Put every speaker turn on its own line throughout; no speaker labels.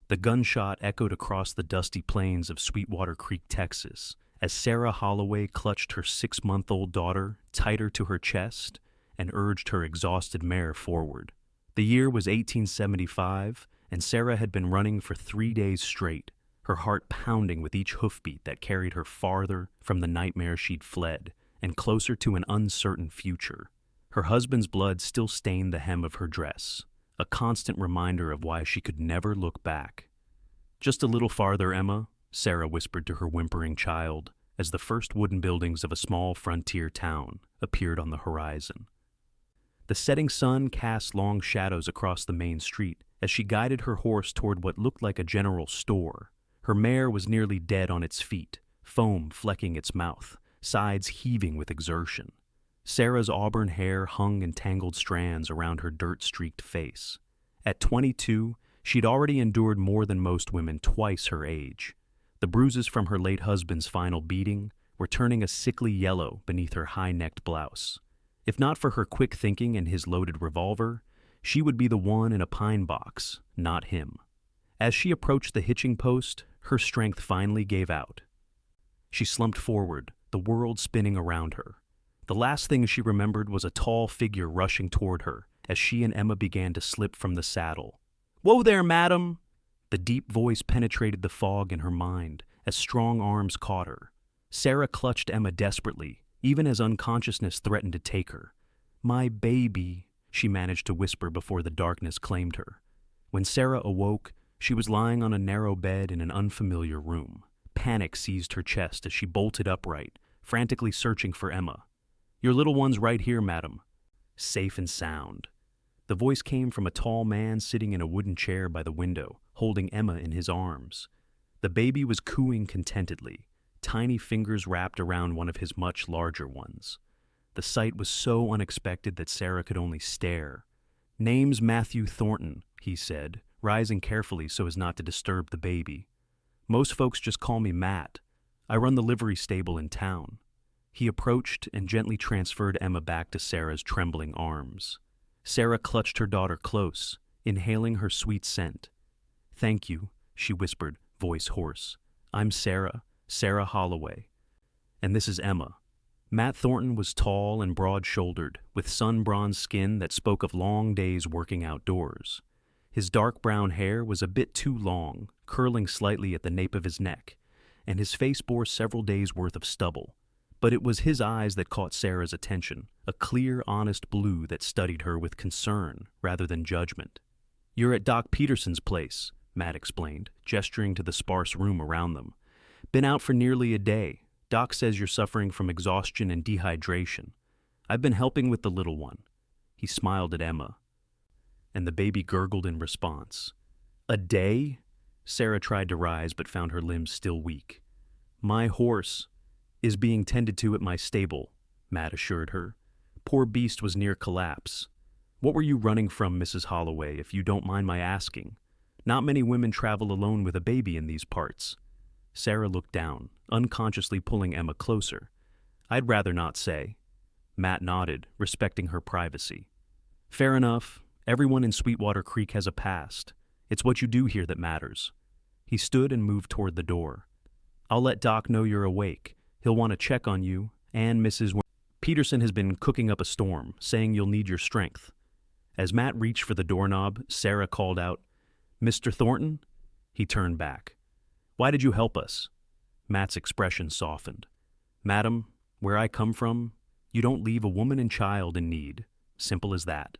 The gunshot echoed across the dusty plains of Sweetwater Creek, Texas, as Sarah Holloway clutched her 6-month-old daughter tighter to her chest and urged her exhausted mare forward. The year was 1875, and Sarah had been running for 3 days straight, her heart pounding with each hoofbeat that carried her farther from the nightmare she'd fled and closer to an uncertain future. Her husband's blood still stained the hem of her dress, a constant reminder of why she could never look back. "Just a little farther, Emma," Sarah whispered to her whimpering child as the first wooden buildings of a small frontier town appeared on the horizon. The setting sun cast long shadows across the main street as she guided her horse toward what looked like a general store. Her mare was nearly dead on its feet, foam flecking its mouth, sides heaving with exertion. Sarah's auburn hair hung in tangled strands around her dirt-streaked face. At 22, she'd already endured more than most women twice her age. The bruises from her late husband's final beating were turning a sickly yellow beneath her high-necked blouse. If not for her quick thinking and his loaded revolver, she would be the one in a pine box, not him. As she approached the hitching post, her strength finally gave out. She slumped forward, the world spinning around her. The last thing she remembered was a tall figure rushing toward her as she and Emma began to slip from the saddle. "Whoa there, madam!" The deep voice penetrated the fog in her mind as strong arms caught her. Sarah clutched Emma desperately, even as unconsciousness threatened to take her. "My baby," she managed to whisper before the darkness claimed her. When Sarah awoke, she was lying on a narrow bed in an unfamiliar room. Panic seized her chest as she bolted upright, frantically searching for Emma. "Your little one's right here, madam." Safe and sound. The voice came from a tall man sitting in a wooden chair by the window, holding Emma in his arms. The baby was cooing contentedly, tiny fingers wrapped around one of his much larger ones. The sight was so unexpected that Sarah could only stare. "Name's Matthew Thornton," he said, rising carefully so as not to disturb the baby. "Most folks just call me Matt. I run the livery stable in town." He approached and gently transferred Emma back to Sarah's trembling arms. Sarah clutched her daughter close, inhaling her sweet scent. "Thank you," she whispered, voice hoarse. "I'm Sarah Holloway. And this is Emma." Matt Thornton was tall and broad-shouldered, with sun-bronzed skin that spoke of long days working outdoors. His dark brown hair was a bit too long, curling slightly at the nape of his neck, and his face bore several days' worth of stubble. But it was his eyes that caught Sarah's attention, a clear, honest blue that studied her with concern rather than judgment. "You're at Doc Peterson's place," Matt explained, gesturing to the sparse room around them. "Been out for nearly a day. Doc says you're suffering from exhaustion and dehydration. I've been helping with the little one." He smiled at Emma, and the baby gurgled in response. "A day?" Sarah tried to rise but found her limbs still weak. "My horse is being tended to at my stable," Matt assured her. "Poor beast was near collapse. What were you running from, Mrs. Holloway, if you don't mind my asking? Not many women travel alone with a baby in these parts." Sarah looked down, unconsciously pulling Emma closer. "I'd rather not say." Matt nodded, respecting her privacy. "Fair enough. Everyone in Sweetwater Creek has a past. It's what you do here that matters." He stood and moved toward the door. "I'll let Doc know you're awake. He'll want to check on you and Mrs. Peterson has been cooking up a storm, saying you'll need your strength." As Matt reached for the doorknob, Sarah called out, "Mr. Thornton?" He turned back. "Why did you help us?" Matt's expression softened. "Madam, where I come from, you don't leave a woman and child in need. Simple as that."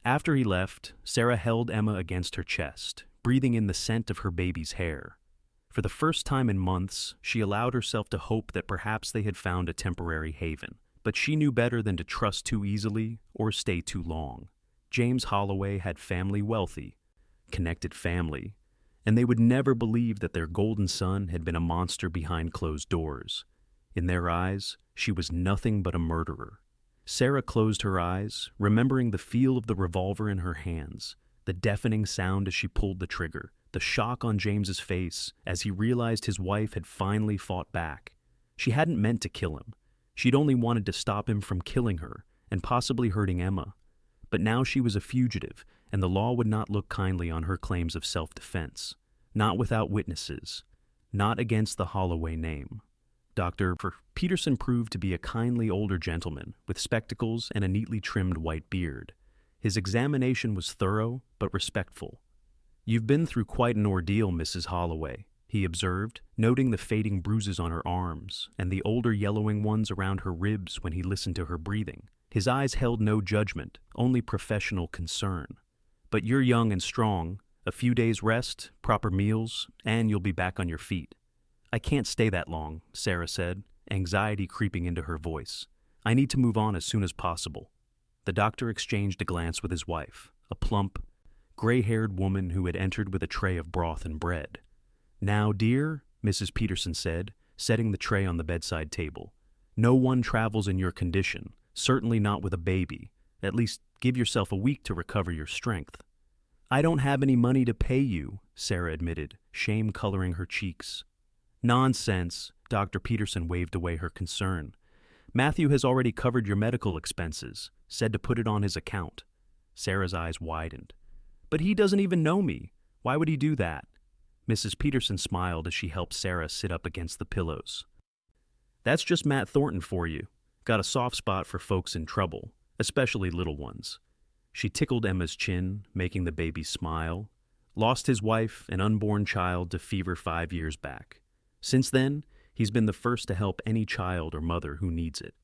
After he left, Sarah held Emma against her chest, breathing in the scent of her baby's hair. For the first time in months, she allowed herself to hope that perhaps they had found a temporary haven, but she knew better than to trust too easily or stay too long. James Holloway had family wealthy, connected family, and they would never believe that their golden son had been a monster behind closed doors. In their eyes, she was nothing but a murderer. Sarah closed her eyes, remembering the feel of the revolver in her hands, the deafening sound as she pulled the trigger, the shock on James's face as he realized his wife had finally fought back. She hadn't meant to kill him. She'd only wanted to stop him from killing her and possibly hurting Emma. But now she was a fugitive, and the law would not look kindly on her claims of self-defense. not without witnesses, not against the Holloway name. Dr. Peterson proved to be a kindly older gentleman with spectacles and a neatly trimmed white beard. His examination was thorough but respectful. "You've been through quite an ordeal, Mrs. Holloway," he observed, noting the fading bruises on her arms and the older yellowing ones around her ribs when he listened to her breathing. His eyes held no judgment, only professional concern. "But you're young and strong. A few days' rest, proper meals, and you'll be back on your feet." "I can't stay that long," Sarah said, anxiety creeping into her voice. "I need to move on as soon as possible." The doctor exchanged a glance with his wife, a plump, gray-haired woman who had entered with a tray of broth and bread. "Now, dear," Mrs. Peterson said, setting the tray on the bedside table, "no one travels in your condition, certainly not with a baby. At least give yourself a week to recover your strength." "I don't have any money to pay you," Sarah admitted, shame coloring her cheeks. "Nonsense," Dr. Peterson waved away her concern. "Matthew has already covered your medical expenses, said to put it on his account." Sarah's eyes widened. "But he doesn't even know me. Why would he do that?" Mrs. Peterson smiled as she helped Sarah sit up against the pillows. "That's just Matt Thornton for you. Got a soft spot for folks in trouble, especially little ones." She tickled Emma's chin, making the baby smile. "Lost his wife and unborn child to fever 5 years back. Since then, he's been the first to help any child or mother who needs it."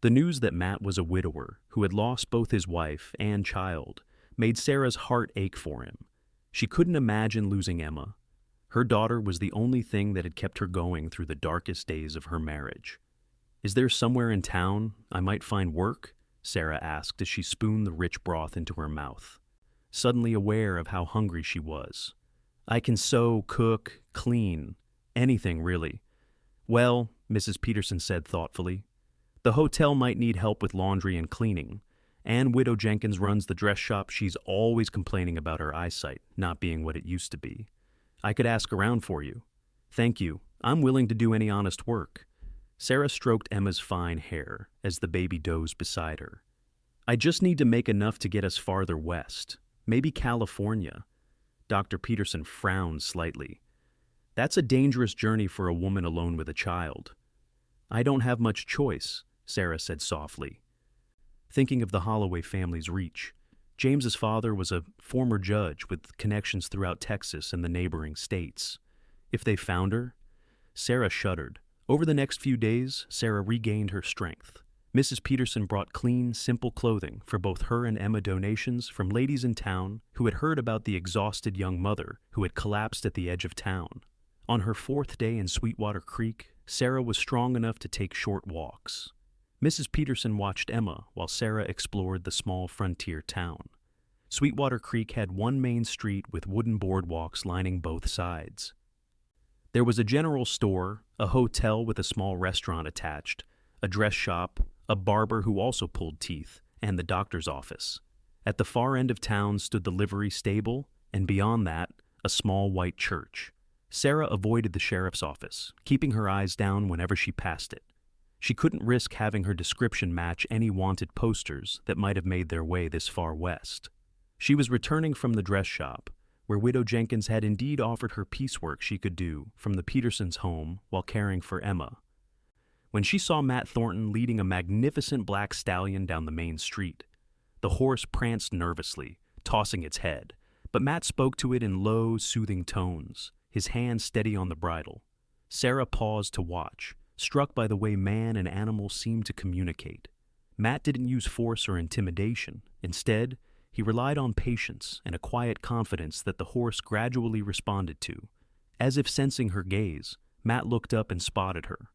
The news that Matt was a widower who had lost both his wife and child made Sarah's heart ache for him. She couldn't imagine losing Emma. Her daughter was the only thing that had kept her going through the darkest days of her marriage. "Is there somewhere in town I might find work?" Sarah asked as she spooned the rich broth into her mouth, suddenly aware of how hungry she was. "I can sew, cook, clean, anything really." "Well," Mrs. Peterson said thoughtfully, "the hotel might need help with laundry and cleaning, and Widow Jenkins runs the dress shop. She's always complaining about her eyesight not being what it used to be. I could ask around for you." "Thank you. I'm willing to do any honest work." Sarah stroked Emma's fine hair as the baby dozed beside her. "I just need to make enough to get us farther west, maybe California." Dr. Peterson frowned slightly. "That's a dangerous journey for a woman alone with a child." "I don't have much choice," Sarah said softly, thinking of the Holloway family's reach. James's father was a former judge with connections throughout Texas and the neighboring states. If they found her? Sarah shuddered. Over the next few days, Sarah regained her strength. Mrs. Peterson brought clean, simple clothing for both her and Emma, donations from ladies in town who had heard about the exhausted young mother who had collapsed at the edge of town. On her 4th day in Sweetwater Creek, Sarah was strong enough to take short walks. Mrs. Peterson watched Emma while Sarah explored the small frontier town. Sweetwater Creek had one main street with wooden boardwalks lining both sides. There was a general store, a hotel with a small restaurant attached, a dress shop, a barber who also pulled teeth, and the doctor's office. At the far end of town stood the livery stable, and beyond that, a small white church. Sarah avoided the sheriff's office, keeping her eyes down whenever she passed it. She couldn't risk having her description match any wanted posters that might have made their way this far west. She was returning from the dress shop, where Widow Jenkins had indeed offered her piecework she could do from the Petersons' home while caring for Emma, when she saw Matt Thornton leading a magnificent black stallion down the main street. The horse pranced nervously, tossing its head, but Matt spoke to it in low, soothing tones, his hand steady on the bridle. Sarah paused to watch, struck by the way man and animal seemed to communicate. Matt didn't use force or intimidation. Instead, he relied on patience and a quiet confidence that the horse gradually responded to. As if sensing her gaze, Matt looked up and spotted her.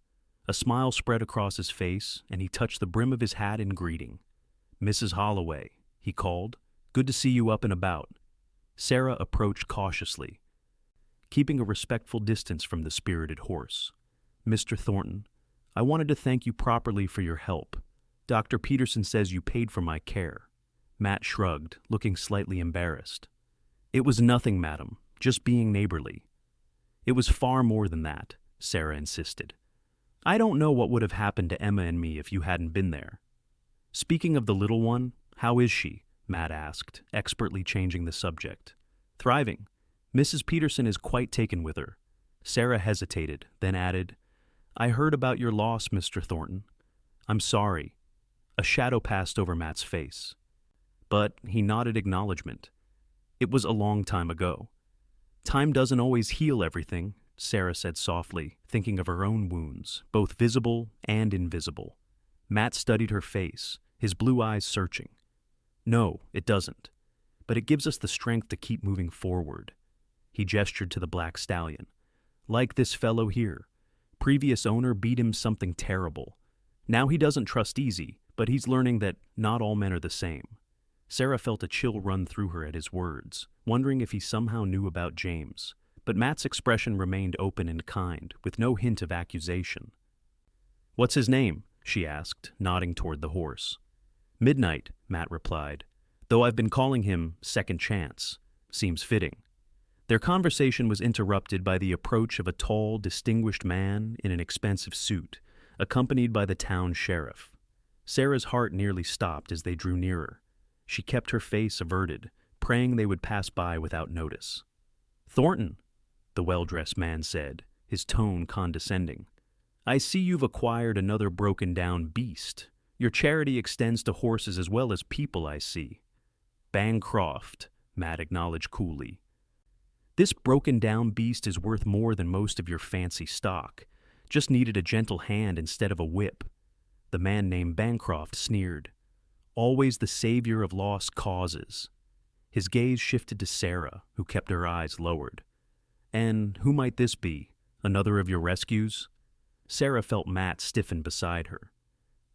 A smile spread across his face, and he touched the brim of his hat in greeting. "Mrs. Holloway," he called. "Good to see you up and about." Sarah approached cautiously, keeping a respectful distance from the spirited horse. "Mr. Thornton, I wanted to thank you properly for your help. Dr. Peterson says you paid for my care." Matt shrugged, looking slightly embarrassed. "It was nothing, madam, just being neighborly." "It was far more than that," Sarah insisted. "I don't know what would have happened to Emma and me if you hadn't been there." "Speaking of the little one, how is she?" Matt asked, expertly changing the subject. "Thriving. Mrs. Peterson is quite taken with her. Sarah hesitated, then added, I heard about your loss, Mr. Thornton. I'm sorry. A shadow passed over Matt's face. But he nodded acknowledgement. It was a long time ago. Time doesn't always heal everything, Sarah said softly, thinking of her own wounds, both visible and invisible. Matt studied her face, his blue eyes searching. No, it doesn't. But it gives us the strength to keep moving forward. He gestured to the black stallion. Like this fellow here. Previous owner beat him something terrible. Now he doesn't trust easy, but he's learning that not all men are the same. Sarah felt a chill run through her at his words, wondering if he somehow knew about James. But Matt's expression remained open and kind, with no hint of accusation. What's his name? She asked, nodding toward the horse. Midnight, Matt replied, though I've been calling him Second Chance. Seems fitting. Their conversation was interrupted by the approach of a tall, distinguished man in an expensive suit, accompanied by the town sheriff. Sarah's heart nearly stopped as they drew nearer. She kept her face averted, praying they would pass by without notice. Thornton, the well-dressed man said, his tone condescending. I see you've acquired another broken-down beast. Your charity extends to horses as well as people, I see. Bancroft, Matt acknowledged coolly. This broken-down beast is worth more than most of your fancy stock. Just needed a gentle hand instead of a whip. The man named Bancroft sneered. Always the savior of lost causes. His gaze shifted to Sarah, who kept her eyes lowered. And who might this be? Another of your rescues? Sarah felt Matt stiffen beside her.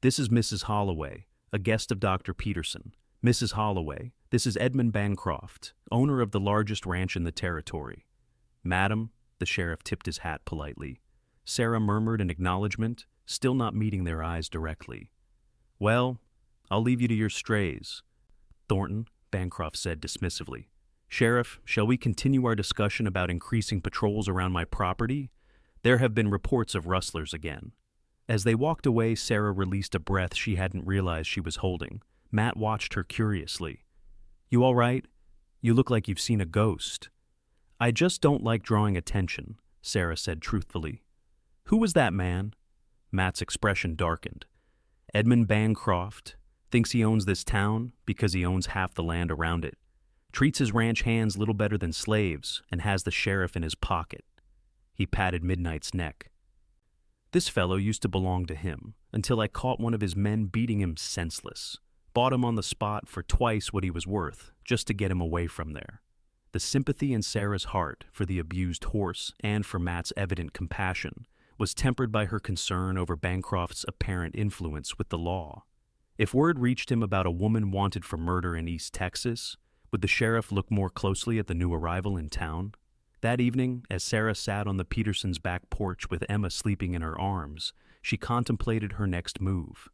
This is Mrs. Holloway, a guest of Dr. Peterson. Mrs. Holloway, this is Edmund Bancroft, owner of the largest ranch in the territory. Madam, the sheriff tipped his hat politely. Sarah murmured an acknowledgement, still not meeting their eyes directly. Well, I'll leave you to your strays. Thornton, Bancroft said dismissively. Sheriff, shall we continue our discussion about increasing patrols around my property? There have been reports of rustlers again. As they walked away, Sarah released a breath she hadn't realized she was holding. Matt watched her curiously. You all right? You look like you've seen a ghost. I just don't like drawing attention, Sarah said truthfully. Who was that man? Matt's expression darkened. Edmund Bancroft. Thinks he owns this town because he owns half the land around it. Treats his ranch hands little better than slaves and has the sheriff in his pocket. He patted Midnight's neck. This fellow used to belong to him until I caught one of his men beating him senseless. Bought him on the spot for twice what he was worth, just to get him away from there. The sympathy in Sarah's heart for the abused horse and for Matt's evident compassion was tempered by her concern over Bancroft's apparent influence with the law. If word reached him about a woman wanted for murder in East Texas, would the sheriff look more closely at the new arrival in town? That evening, as Sarah sat on the Petersons' back porch with Emma sleeping in her arms, she contemplated her next move.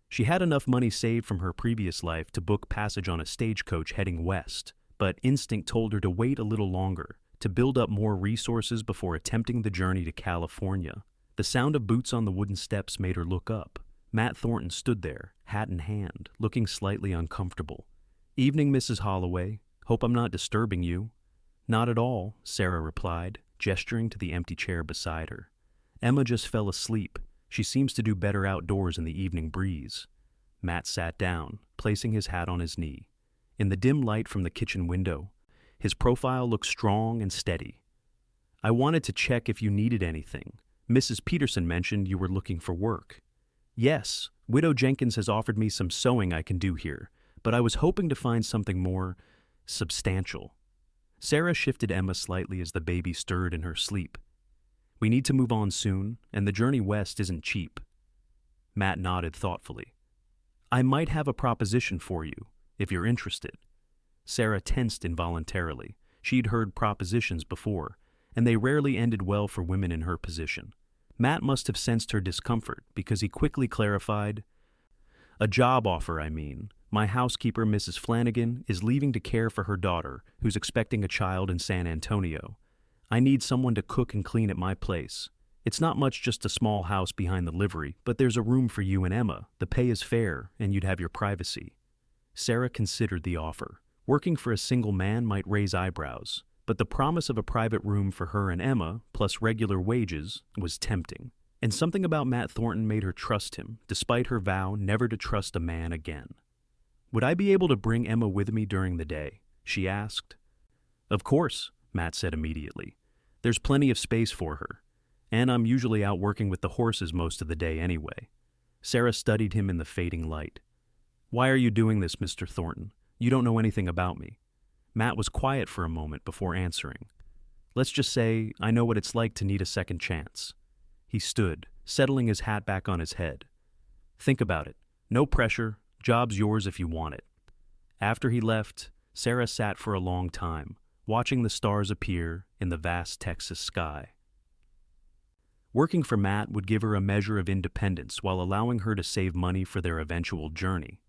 She had enough money saved from her previous life to book passage on a stagecoach heading west, but instinct told her to wait a little longer, to build up more resources before attempting the journey to California. The sound of boots on the wooden steps made her look up. Matt Thornton stood there, hat in hand, looking slightly uncomfortable. Evening, Mrs. Holloway. Hope I'm not disturbing you. Not at all, Sarah replied, gesturing to the empty chair beside her. Emma just fell asleep. She seems to do better outdoors in the evening breeze. Matt sat down, placing his hat on his knee. In the dim light from the kitchen window, his profile looked strong and steady. I wanted to check if you needed anything. Mrs. Peterson mentioned you were looking for work. Yes, Widow Jenkins has offered me some sewing I can do here, but I was hoping to find something more substantial. Sarah shifted Emma slightly as the baby stirred in her sleep. We need to move on soon, and the journey west isn't cheap. Matt nodded thoughtfully. I might have a proposition for you, if you're interested. Sarah tensed involuntarily. She'd heard propositions before, and they rarely ended well for women in her position. Matt must have sensed her discomfort because he quickly clarified, A job offer, I mean. My housekeeper, Mrs. Flanagan, is leaving to care for her daughter, who's expecting a child in San Antonio. I need someone to cook and clean at my place. It's not much, just a small house behind the livery, but there's a room for you and Emma. The pay is fair, and you'd have your privacy. Sarah considered the offer. Working for a single man might raise eyebrows, but the promise of a private room for her and Emma, plus regular wages, was tempting. And something about Matt Thornton made her trust him, despite her vow never to trust a man again. "Would I be able to bring Emma with me during the day?" she asked. "Of course," Matt said immediately. "There's plenty of space for her. And I'm usually out working with the horses most of the day anyway." Sarah studied him in the fading light. "Why are you doing this, Mr. Thornton? You don't know anything about me." Matt was quiet for a moment before answering. "Let's just say I know what it's like to need a second chance." He stood, settling his hat back on his head. "Think about it. No pressure. Job's yours if you want it." After he left, Sarah sat for a long time, watching the stars appear in the vast Texas sky. Working for Matt would give her a measure of independence while allowing her to save money for their eventual journey.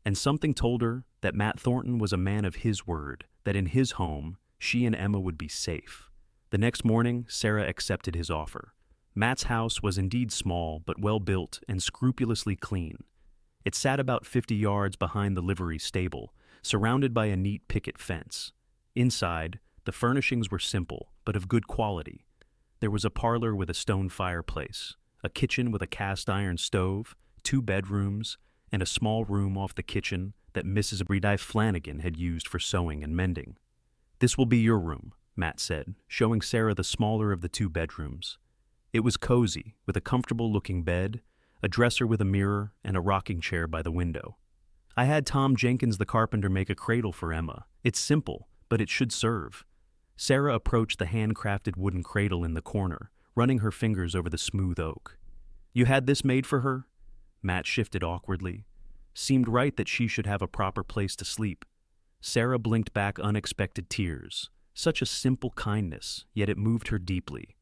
And something told her that Matt Thornton was a man of his word, that in his home, she and Emma would be safe. The next morning, Sarah accepted his offer. Matt's house was indeed small but well-built and scrupulously clean. It sat about 50 yards behind the livery stable, surrounded by a neat picket fence. Inside, the furnishings were simple but of good quality. There was a parlor with a stone fireplace, a kitchen with a cast-iron stove, 2 bedrooms, and a small room off the kitchen that Mrs. Bredive Flanagan had used for sewing and mending. "This will be your room," Matt said, showing Sarah the smaller of the 2 bedrooms. It was cozy, with a comfortable-looking bed, a dresser with a mirror, and a rocking chair by the window. "I had Tom Jenkins the carpenter make a cradle for Emma. It's simple, but it should serve." Sarah approached the handcrafted wooden cradle in the corner, running her fingers over the smooth oak. "You had this made for her?" Matt shifted awkwardly. Seemed right that she should have a proper place to sleep. Sarah blinked back unexpected tears. Such a simple kindness, yet it moved her deeply.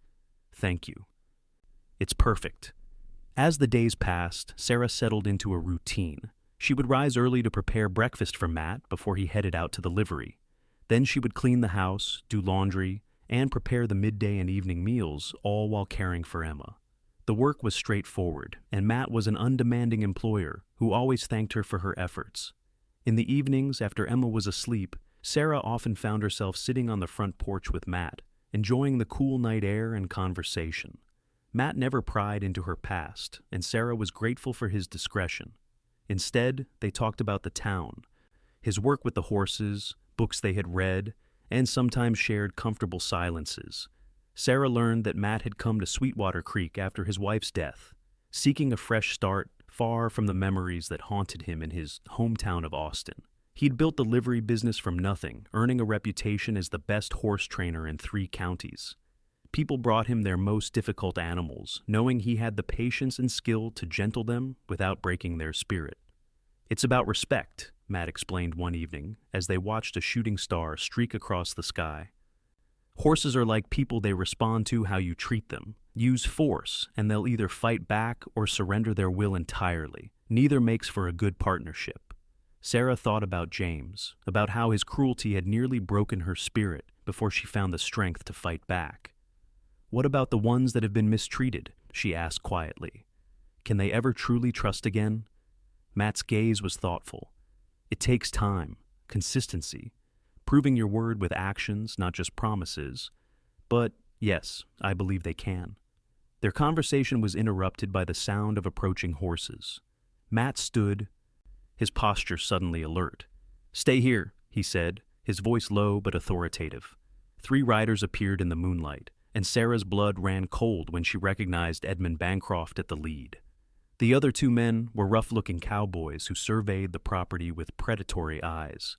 "Thank you." "It's perfect." As the days passed, Sarah settled into a routine. She would rise early to prepare breakfast for Matt before he headed out to the livery. Then she would clean the house, do laundry, and prepare the midday and evening meals, all while caring for Emma. The work was straightforward, and Matt was an undemanding employer who always thanked her for her efforts. In the evenings, after Emma was asleep, Sarah often found herself sitting on the front porch with Matt, enjoying the cool night air and conversation. Matt never pried into her past, and Sarah was grateful for his discretion. Instead, they talked about the town, his work with the horses, books they had read, and sometimes shared comfortable silences. Sarah learned that Matt had come to Sweetwater Creek after his wife's death, seeking a fresh start far from the memories that haunted him in his hometown of Austin. He'd built the livery business from nothing, earning a reputation as the best horse trainer in 3 counties. People brought him their most difficult animals, knowing he had the patience and skill to gentle them without breaking their spirit. "It's about respect," Matt explained one evening as they watched a shooting star streak across the sky. "Horses are like people, they respond to how you treat them. Use force, and they'll either fight back or surrender their will entirely. Neither makes for a good partnership." Sarah thought about James, about how his cruelty had nearly broken her spirit before she found the strength to fight back. "What about the ones that have been mistreated?" she asked quietly. "Can they ever truly trust again?" Matt's gaze was thoughtful. "It takes time, consistency, proving your word with actions, not just promises. But yes, I believe they can." Their conversation was interrupted by the sound of approaching horses. Matt stood, his posture suddenly alert. "Stay here," he said, his voice low but authoritative. 3 riders appeared in the moonlight, and Sarah's blood ran cold when she recognized Edmund Bancroft at the lead. The other 2 men were rough-looking cowboys who surveyed the property with predatory eyes.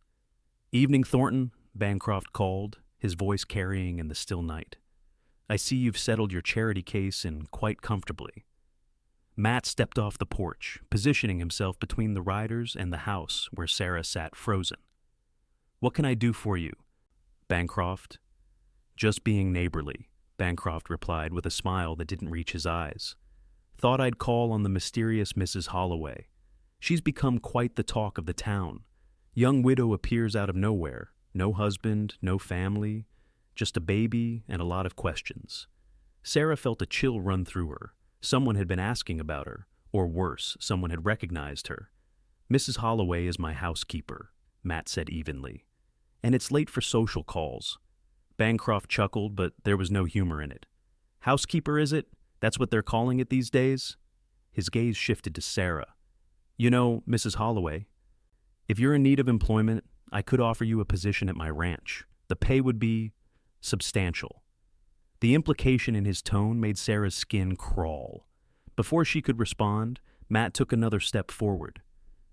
"Evening, Thornton," Bancroft called, his voice carrying in the still night. "I see you've settled your charity case and quite comfortably." Matt stepped off the porch, positioning himself between the riders and the house where Sarah sat frozen. "What can I do for you, Bancroft?" "Just being neighborly," Bancroft replied with a smile that didn't reach his eyes. "Thought I'd call on the mysterious Mrs. Holloway. She's become quite the talk of the town. Young widow appears out of nowhere. No husband, no family, just a baby and a lot of questions." Sarah felt a chill run through her. Someone had been asking about her, or worse, someone had recognized her. "Mrs. Holloway is my housekeeper," Matt said evenly. "And it's late for social calls." Bancroft chuckled, but there was no humor in it. Housekeeper, is it? That's what they're calling it these days? His gaze shifted to Sarah. You know, Mrs. Holloway, if you're in need of employment, I could offer you a position at my ranch. The pay would be substantial. The implication in his tone made Sarah's skin crawl. Before she could respond, Matt took another step forward.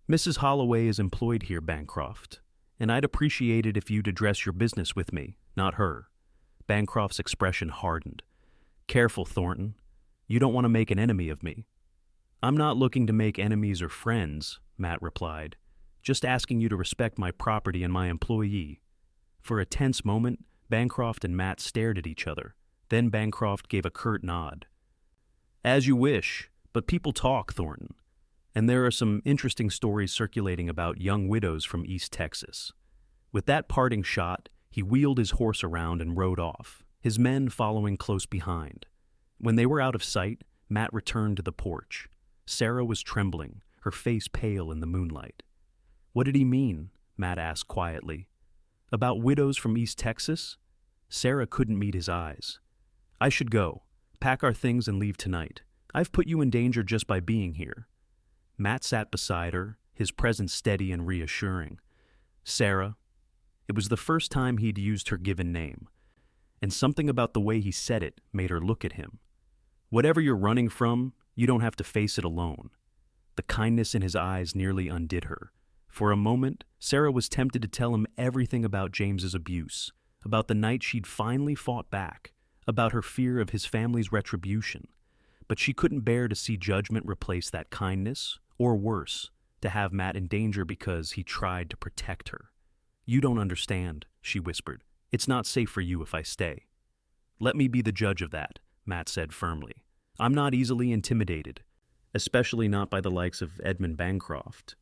Mrs. Holloway is employed here, Bancroft, and I'd appreciate it if you'd address your business with me, not her. Bancroft's expression hardened. Careful, Thornton. You don't want to make an enemy of me. I'm not looking to make enemies or friends, Matt replied. Just asking you to respect my property and my employee. For a tense moment, Bancroft and Matt stared at each other. Then Bancroft gave a curt nod. As you wish, but people talk, Thornton. And there are some interesting stories circulating about young widows from East Texas. With that parting shot, he wheeled his horse around and rode off, his men following close behind. When they were out of sight, Matt returned to the porch. Sarah was trembling, her face pale in the moonlight. What did he mean? Matt asked quietly. About widows from East Texas? Sarah couldn't meet his eyes. I should go. Pack our things and leave tonight. I've put you in danger just by being here. Matt sat beside her, his presence steady and reassuring. Sarah. It was the first time he'd used her given name, and something about the way he said it made her look at him. Whatever you're running from, you don't have to face it alone. The kindness in his eyes nearly undid her. For a moment, Sarah was tempted to tell him everything about James's abuse, about the night she'd finally fought back, about her fear of his family's retribution. But she couldn't bear to see judgment replace that kindness, or worse, to have Matt in danger because he tried to protect her. You don't understand, she whispered. It's not safe for you if I stay. Let me be the judge of that, Matt said firmly. I'm not easily intimidated, especially not by the likes of Edmund Bancroft.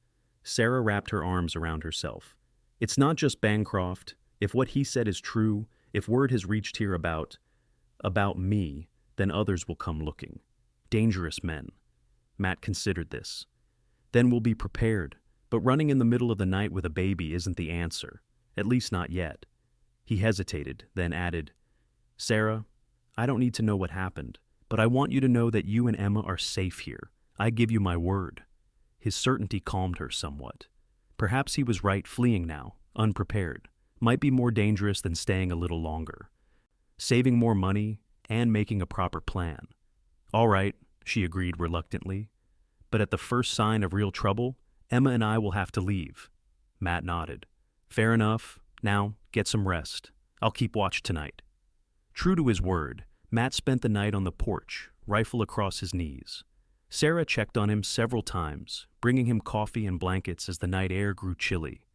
Sarah wrapped her arms around herself. It's not just Bancroft. If what he said is true, if word has reached here about me, then others will come looking. Dangerous men. Matt considered this. Then we'll be prepared, but running in the middle of the night with a baby isn't the answer, at least not yet. He hesitated, then added, Sarah, I don't need to know what happened, but I want you to know that you and Emma are safe here. I give you my word. His certainty calmed her somewhat. Perhaps he was right fleeing now, unprepared. Might be more dangerous than staying a little longer. Saving more money and making a proper plan. All right, she agreed reluctantly. But at the first sign of real trouble, Emma and I will have to leave. Matt nodded. Fair enough. Now, get some rest. I'll keep watch tonight. True to his word, Matt spent the night on the porch, rifle across his knees. Sarah checked on him several times, bringing him coffee and blankets as the night air grew chilly.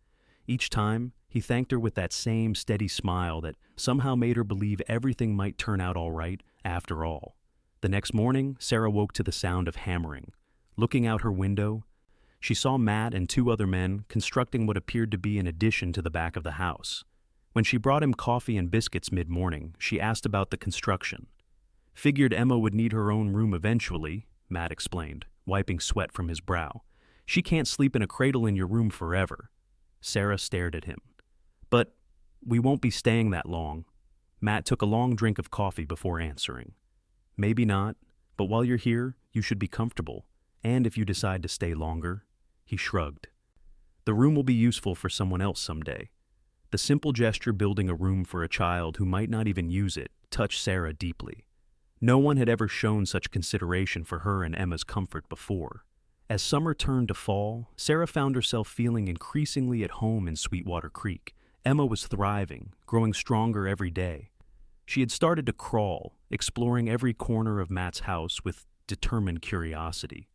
Each time, he thanked her with that same steady smile that somehow made her believe everything might turn out all right after all. The next morning, Sarah woke to the sound of hammering. Looking out her window, she saw Matt and two other men constructing what appeared to be an addition to the back of the house. When she brought him coffee and biscuits mid-morning, she asked about the construction. Figured Emma would need her own room eventually, Matt explained, wiping sweat from his brow. She can't sleep in a cradle in your room forever. Sarah stared at him. But we won't be staying that long. Matt took a long drink of coffee before answering. Maybe not, but while you're here, you should be comfortable. And if you decide to stay longer, he shrugged. The room will be useful for someone else someday. The simple gesture building a room for a child who might not even use it touched Sarah deeply. No one had ever shown such consideration for her and Emma's comfort before. As summer turned to fall, Sarah found herself feeling increasingly at home in Sweetwater Creek. Emma was thriving, growing stronger every day. She had started to crawl, exploring every corner of Matt's house with determined curiosity.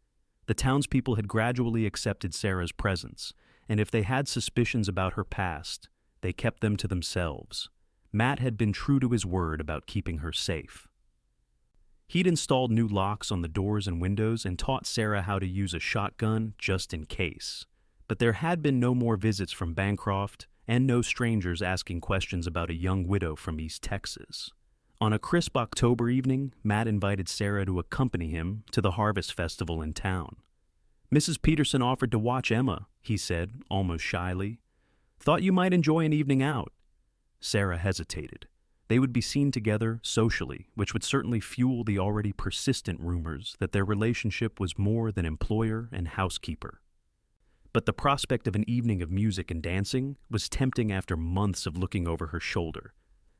The townspeople had gradually accepted Sarah's presence, and if they had suspicions about her past, they kept them to themselves. Matt had been true to his word about keeping her safe. He'd installed new locks on the doors and windows and taught Sarah how to use a shotgun just in case. But there had been no more visits from Bancroft and no strangers asking questions about a young widow from East Texas. On a crisp October evening, Matt invited Sarah to accompany him to the Harvest Festival in town. Mrs. Peterson offered to watch Emma, he said, almost shyly. Thought you might enjoy an evening out. Sarah hesitated. They would be seen together socially, which would certainly fuel the already persistent rumors that their relationship was more than employer and housekeeper. But the prospect of an evening of music and dancing was tempting after months of looking over her shoulder.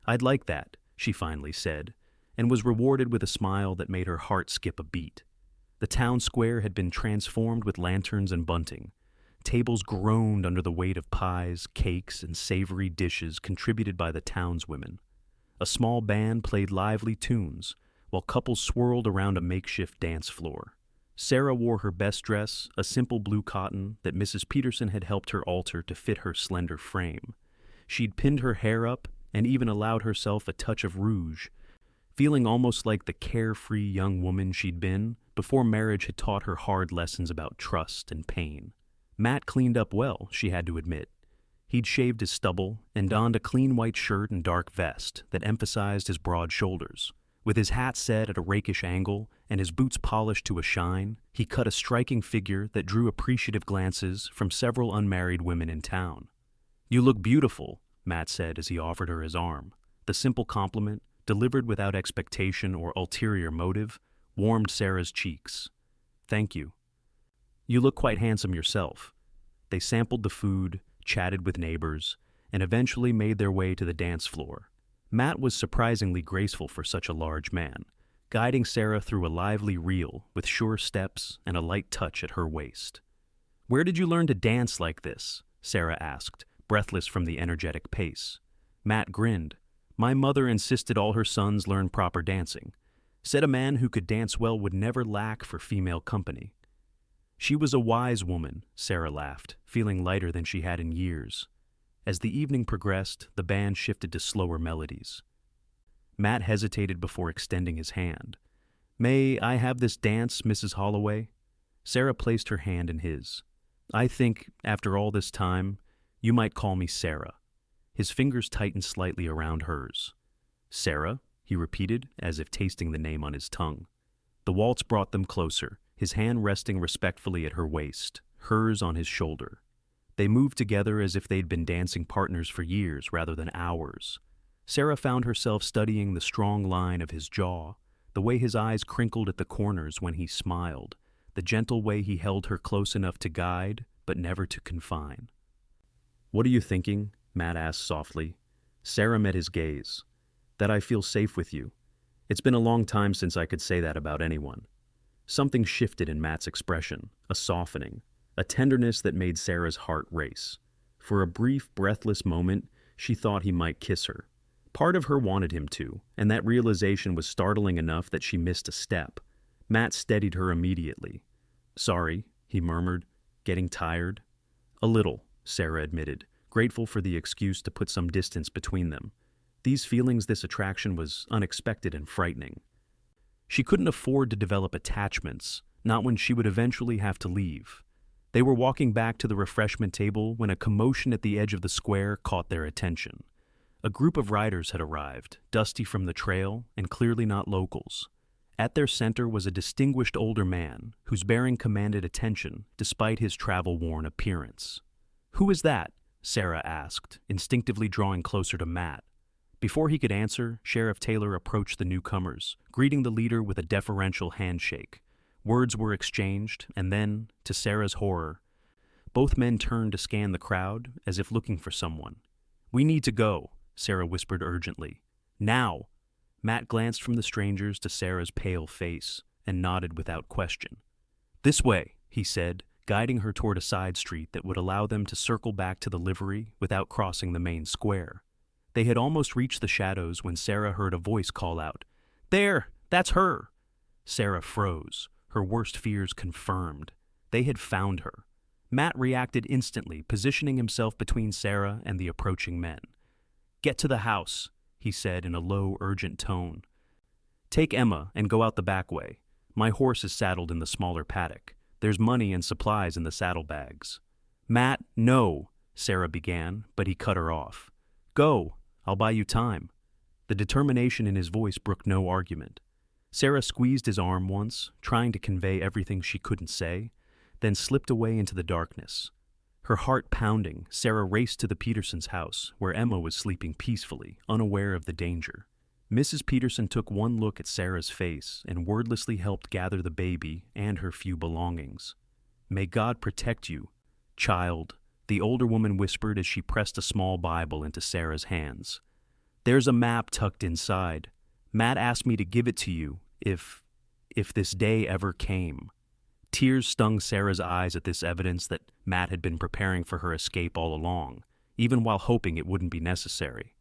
"I'd like that," she finally said, and was rewarded with a smile that made her heart skip a beat. The town square had been transformed with lanterns and bunting. Tables groaned under the weight of pies, cakes, and savory dishes contributed by the townswomen. A small band played lively tunes, while couples swirled around a makeshift dance floor. Sarah wore her best dress, a simple blue cotton that Mrs. Peterson had helped her alter to fit her slender frame. She'd pinned her hair up and even allowed herself a touch of rouge, feeling almost like the carefree young woman she'd been before marriage had taught her hard lessons about trust and pain. Matt cleaned up well, she had to admit. He'd shaved his stubble and donned a clean white shirt and dark vest that emphasized his broad shoulders. With his hat set at a rakish angle and his boots polished to a shine, he cut a striking figure that drew appreciative glances from several unmarried women in town. "You look beautiful," Matt said as he offered her his arm. The simple compliment, delivered without expectation or ulterior motive, warmed Sarah's cheeks. "Thank you. You look quite handsome yourself." They sampled the food, chatted with neighbors, and eventually made their way to the dance floor. Matt was surprisingly graceful for such a large man, guiding Sarah through a lively reel with sure steps and a light touch at her waist. "Where did you learn to dance like this?" Sarah asked, breathless from the energetic pace. Matt grinned. "My mother insisted all her sons learn proper dancing. Said a man who could dance well would never lack for female company." "She was a wise woman," Sarah laughed, feeling lighter than she had in years. As the evening progressed, the band shifted to slower melodies. Matt hesitated before extending his hand. "May I have this dance, Mrs. Holloway?" Sarah placed her hand in his. "I think, after all this time, you might call me Sarah." His fingers tightened slightly around hers. "Sarah?" he repeated, as if tasting the name on his tongue. The waltz brought them closer, his hand resting respectfully at her waist, hers on his shoulder. They moved together as if they'd been dancing partners for years rather than hours. Sarah found herself studying the strong line of his jaw, the way his eyes crinkled at the corners when he smiled, the gentle way he held her close enough to guide, but never to confine. "What are you thinking?" Matt asked softly. Sarah met his gaze. "That I feel safe with you. It's been a long time since I could say that about anyone." Something shifted in Matt's expression, a softening, a tenderness that made Sarah's heart race. For a brief, breathless moment, she thought he might kiss her. Part of her wanted him to, and that realization was startling enough that she missed a step. Matt steadied her immediately. "Sorry," he murmured, "getting tired?" "A little," Sarah admitted, grateful for the excuse to put some distance between them. These feelings, this attraction, was unexpected and frightening. She couldn't afford to develop attachments, not when she would eventually have to leave. They were walking back to the refreshment table when a commotion at the edge of the square caught their attention. A group of riders had arrived, dusty from the trail and clearly not locals. At their center was a distinguished older man whose bearing commanded attention despite his travel-worn appearance. "Who is that?" Sarah asked, instinctively drawing closer to Matt. Before he could answer, Sheriff Taylor approached the newcomers, greeting the leader with a deferential handshake. Words were exchanged, and then, to Sarah's horror, both men turned to scan the crowd as if looking for someone. "We need to go," Sarah whispered urgently. "Now!" Matt glanced from the strangers to Sarah's pale face and nodded without question. "This way," he said, guiding her toward a side street that would allow them to circle back to the livery without crossing the main square. They had almost reached the shadows when Sarah heard a voice call out, "There! That's her!" Sarah froze, her worst fears confirmed. They had found her. Matt reacted instantly, positioning himself between Sarah and the approaching men. "Get to the house," he said in a low, urgent tone. "Take Emma and go out the back way. My horse is saddled in the smaller paddock. There's money and supplies in the saddlebags." "Matt, no," Sarah began, but he cut her off. "Go. I'll buy you time." The determination in his voice brooked no argument. Sarah squeezed his arm once, trying to convey everything she couldn't say, then slipped away into the darkness. Her heart pounding, Sarah raced to the Petersons' house, where Emma was sleeping peacefully, unaware of the danger. Mrs. Peterson took one look at Sarah's face and wordlessly helped gather the baby and her few belongings. "May God protect you, child," the older woman whispered as she pressed a small Bible into Sarah's hands. "There's a map tucked inside. Matt asked me to give it to you if this day ever came." Tears stung Sarah's eyes at this evidence that Matt had been preparing for her escape all along, even while hoping it wouldn't be necessary.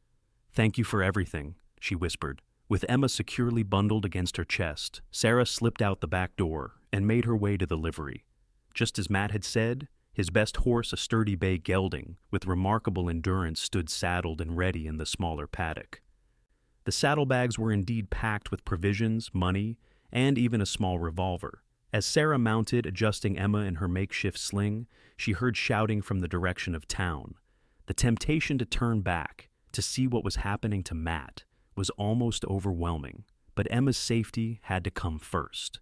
"Thank you for everything," she whispered. With Emma securely bundled against her chest, Sarah slipped out the back door and made her way to the livery. Just as Matt had said, his best horse, a sturdy bay gelding, with remarkable endurance, stood saddled and ready in the smaller paddock. The saddlebags were indeed packed with provisions, money, and even a small revolver. As Sarah mounted, adjusting Emma in her makeshift sling, she heard shouting from the direction of town. The temptation to turn back, to see what was happening to Matt, was almost overwhelming, but Emma's safety had to come first.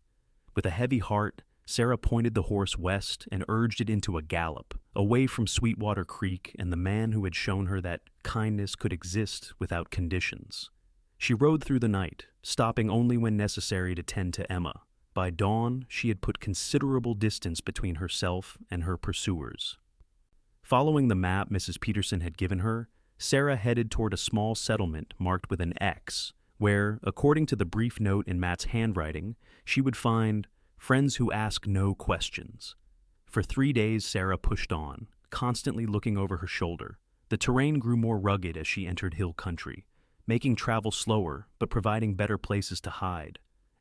With a heavy heart, Sarah pointed the horse west and urged it into a gallop, away from Sweetwater Creek and the man who had shown her that kindness could exist without conditions. She rode through the night, stopping only when necessary to tend to Emma. By dawn, she had put considerable distance between herself and her pursuers. Following the map Mrs. Peterson had given her, Sarah headed toward a small settlement marked with an X, where, according to the brief note in Matt's handwriting, she would find friends who ask no questions. For 3 days, Sarah pushed on, constantly looking over her shoulder. The terrain grew more rugged as she entered hill country, making travel slower but providing better places to hide.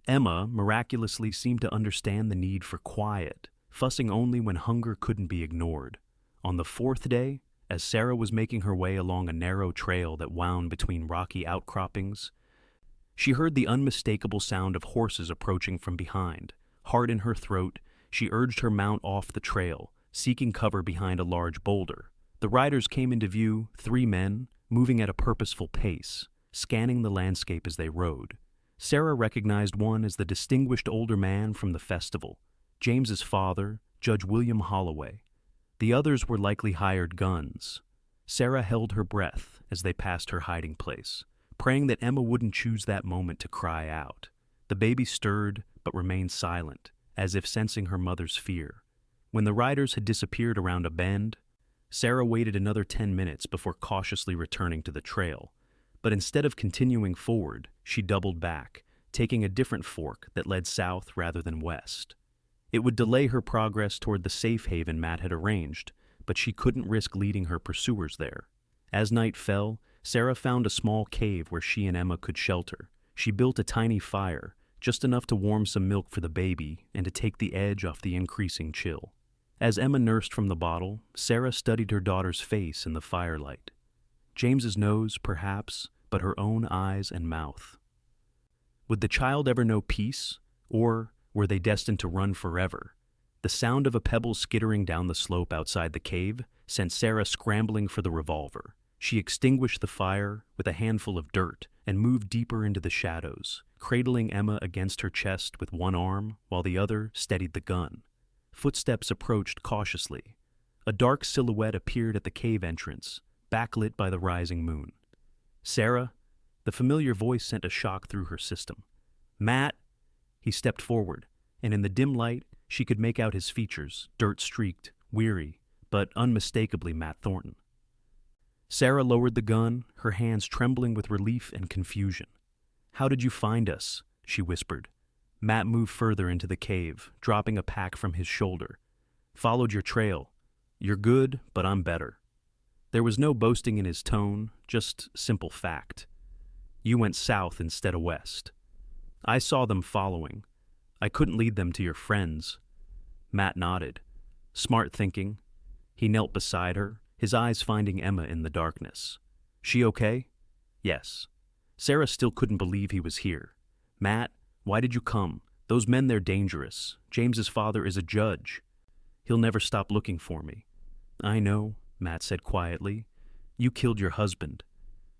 Emma miraculously seemed to understand the need for quiet, fussing only when hunger couldn't be ignored. On the 4th day, as Sarah was making her way along a narrow trail that wound between rocky outcroppings, she heard the unmistakable sound of horses approaching from behind. Heart in her throat, she urged her mount off the trail, seeking cover behind a large boulder. The riders came into view, 3 men, moving at a purposeful pace, scanning the landscape as they rode. Sarah recognized one as the distinguished older man from the festival, James's father, Judge William Holloway. The others were likely hired guns. Sarah held her breath as they passed her hiding place, praying that Emma wouldn't choose that moment to cry out. The baby stirred but remained silent, as if sensing her mother's fear. When the riders had disappeared around a bend, Sarah waited another 10 minutes before cautiously returning to the trail. But instead of continuing forward, she doubled back, taking a different fork that led south rather than west. It would delay her progress toward the safe haven Matt had arranged, but she couldn't risk leading her pursuers there. As night fell, Sarah found a small cave where she and Emma could shelter. She built a tiny fire, just enough to warm some milk for the baby and to take the edge off the increasing chill. As Emma nursed from the bottle, Sarah studied her daughter's face in the firelight. James's nose, perhaps, but her own eyes and mouth. Would the child ever know peace, or were they destined to run forever? The sound of a pebble skittering down the slope outside the cave sent Sarah scrambling for the revolver. She extinguished the fire with a handful of dirt and moved deeper into the shadows, cradling Emma against her chest with one arm while the other steadied the gun. Footsteps approached cautiously. A dark silhouette appeared at the cave entrance, backlit by the rising moon. "Sarah?" The familiar voice sent a shock through her system. "Matt?" He stepped forward, and in the dim light, she could make out his features, dirt-streaked, weary, but unmistakably Matt Thornton. Sarah lowered the gun, her hands trembling with relief and confusion. "How did you find us?" she whispered. Matt moved further into the cave, dropping a pack from his shoulder. "Followed your trail. You're good, but I'm better." There was no boasting in his tone, just simple fact. "You went south instead of west. I saw them following. I couldn't lead them to your friends." Matt nodded. Smart thinking. He knelt beside her, his eyes finding Emma in the darkness. "She okay?" "Yes." Sarah still couldn't believe he was here. "Matt, why did you come? Those men, they're dangerous. James's father is a judge. He'll never stop looking for me." "I know," Matt said quietly. "You killed your husband."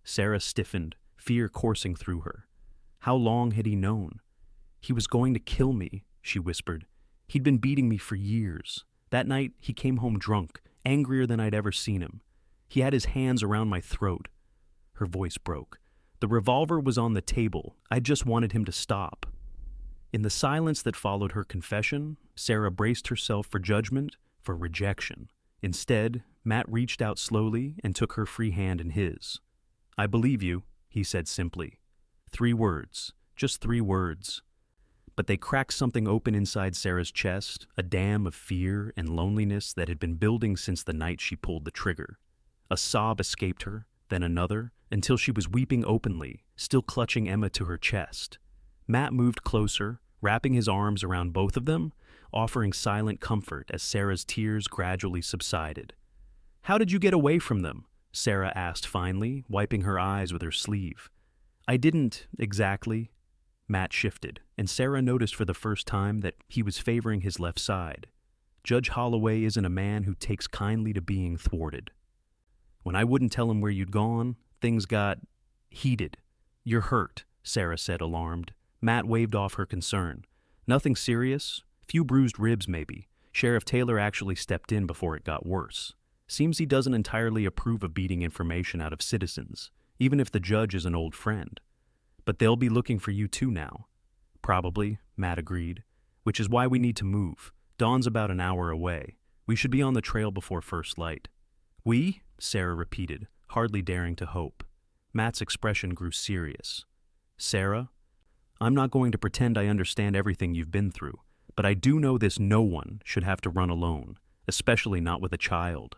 Sarah stiffened, fear coursing through her. How long had he known? "He was going to kill me," she whispered. "He'd been beating me for years. That night, he came home drunk, angrier than I'd ever seen him. He had his hands around my throat. Her voice broke. The revolver was on the table. I just wanted him to stop. In the silence that followed her confession, Sarah braced herself for judgment, for rejection. Instead, Matt reached out slowly and took her free hand in his. "I believe you," he said simply. 3 words, just 3 words. But they cracked something open inside Sarah's chest, a dam of fear and loneliness that had been building since the night she pulled the trigger. A sob escaped her, then another, until she was weeping openly, still clutching Emma to her chest. Matt moved closer, wrapping his arms around both of them, offering silent comfort as Sarah's tears gradually subsided. "How did you get away from them?" Sarah asked finally, wiping her eyes with her sleeve. "I didn't exactly." Matt shifted, and Sarah noticed for the first time that he was favoring his left side. Judge Holloway isn't a man who takes kindly to being thwarted. "When I wouldn't tell him where you'd gone, things got heated." "You're hurt," Sarah said, alarmed. Matt waved off her concern. "Nothing serious. Few bruised ribs, maybe. Sheriff Taylor actually stepped in before it got worse. Seems he doesn't entirely approve of beating information out of citizens, even if the judge is an old friend. But they'll be looking for you too now." "Probably," Matt agreed. "Which is why we need to move. Dawn's about an hour away. We should be on the trail before first light." "We?" Sarah repeated, hardly daring to hope. Matt's expression grew serious. "Sarah, I'm not going to pretend I understand everything you've been through, but I do know this: no one should have to run alone, especially not with a child.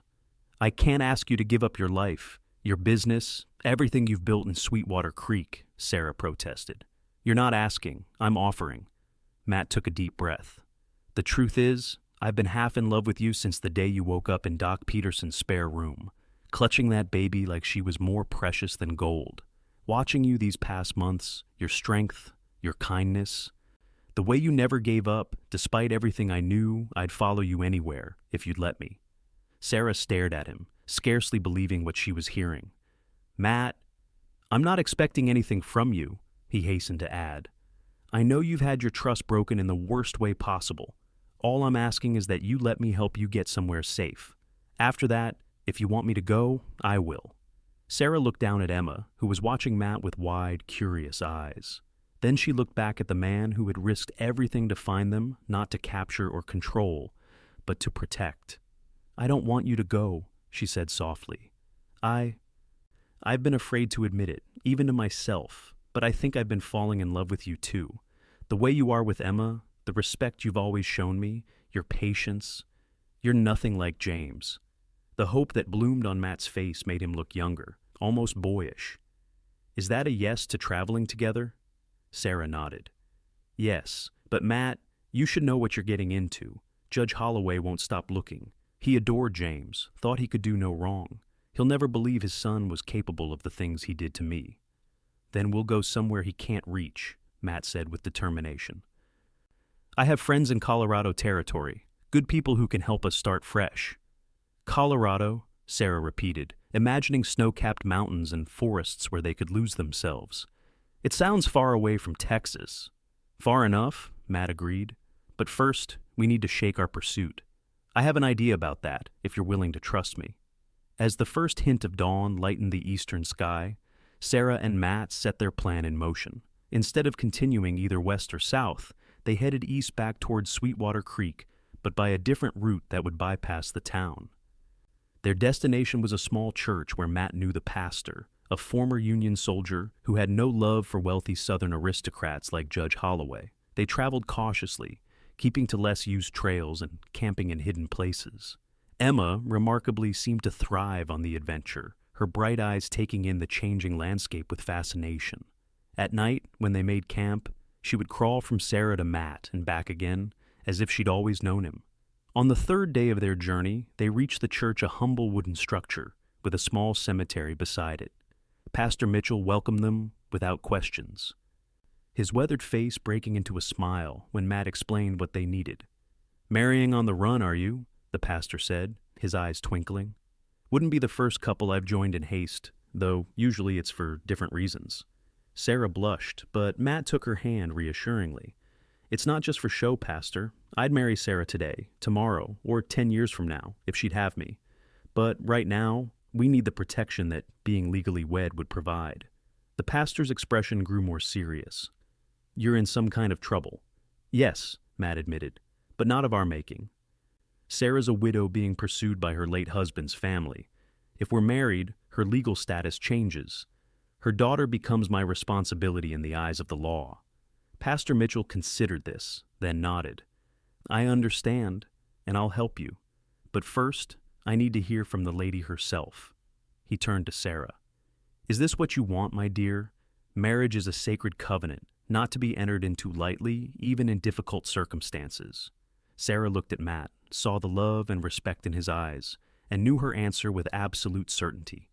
I can't ask you to give up your life, your business, everything you've built in Sweetwater Creek," Sarah protested. "You're not asking, I'm offering." Matt took a deep breath. "The truth is, I've been half in love with you since the day you woke up in Doc Peterson's spare room, clutching that baby like she was more precious than gold. Watching you these past months, your strength, your kindness, the way you never gave up, despite everything I knew, I'd follow you anywhere if you'd let me." Sarah stared at him, scarcely believing what she was hearing. "Matt, I'm not expecting anything from you," he hastened to add. "I know you've had your trust broken in the worst way possible. All I'm asking is that you let me help you get somewhere safe. After that, if you want me to go, I will." Sarah looked down at Emma, who was watching Matt with wide, curious eyes. Then she looked back at the man who had risked everything to find them, not to capture or control, but to protect. "I don't want you to go," she said softly. I've been afraid to admit it, even to myself, but I think I've been falling in love with you too. The way you are with Emma, the respect you've always shown me, your patience. You're nothing like James." The hope that bloomed on Matt's face made him look younger, almost boyish. "Is that a yes to traveling together?" Sarah nodded. "Yes, but Matt, you should know what you're getting into. Judge Holloway won't stop looking. He adored James, thought he could do no wrong. He'll never believe his son was capable of the things he did to me." "Then we'll go somewhere he can't reach," Matt said with determination. "I have friends in Colorado Territory, good people who can help us start fresh." "Colorado," Sarah repeated, imagining snow-capped mountains and forests where they could lose themselves. "It sounds far away from Texas." "Far enough," Matt agreed. "But first, we need to shake our pursuit. I have an idea about that, if you're willing to trust me." As the first hint of dawn lightened the eastern sky, Sarah and Matt set their plan in motion. Instead of continuing either west or south, they headed east back towards Sweetwater Creek, but by a different route that would bypass the town. Their destination was a small church where Matt knew the pastor, a former Union soldier who had no love for wealthy Southern aristocrats like Judge Holloway. They traveled cautiously, keeping to less used trails and camping in hidden places. Emma, remarkably, seemed to thrive on the adventure, her bright eyes taking in the changing landscape with fascination. At night, when they made camp, she would crawl from Sarah to Matt and back again, as if she'd always known him. On the third day of their journey, they reached the church, a humble wooden structure, with a small cemetery beside it. Pastor Mitchell welcomed them without questions, his weathered face breaking into a smile when Matt explained what they needed. "Marrying on the run, are you?" the pastor said, his eyes twinkling. "Wouldn't be the first couple I've joined in haste, though usually it's for different reasons." Sarah blushed, but Matt took her hand reassuringly. "It's not just for show, Pastor. I'd marry Sarah today, tomorrow, or 10 years from now, if she'd have me. But right now, we need the protection that being legally wed would provide. The pastor's expression grew more serious. You're in some kind of trouble. Yes, Matt admitted, but not of our making. Sarah's a widow being pursued by her late husband's family. If we're married, her legal status changes. Her daughter becomes my responsibility in the eyes of the law. Pastor Mitchell considered this, then nodded. I understand, and I'll help you. But first, I need to hear from the lady herself. He turned to Sarah. Is this what you want, my dear? Marriage is a sacred covenant, not to be entered into lightly, even in difficult circumstances. Sarah looked at Matt, saw the love and respect in his eyes, and knew her answer with absolute certainty.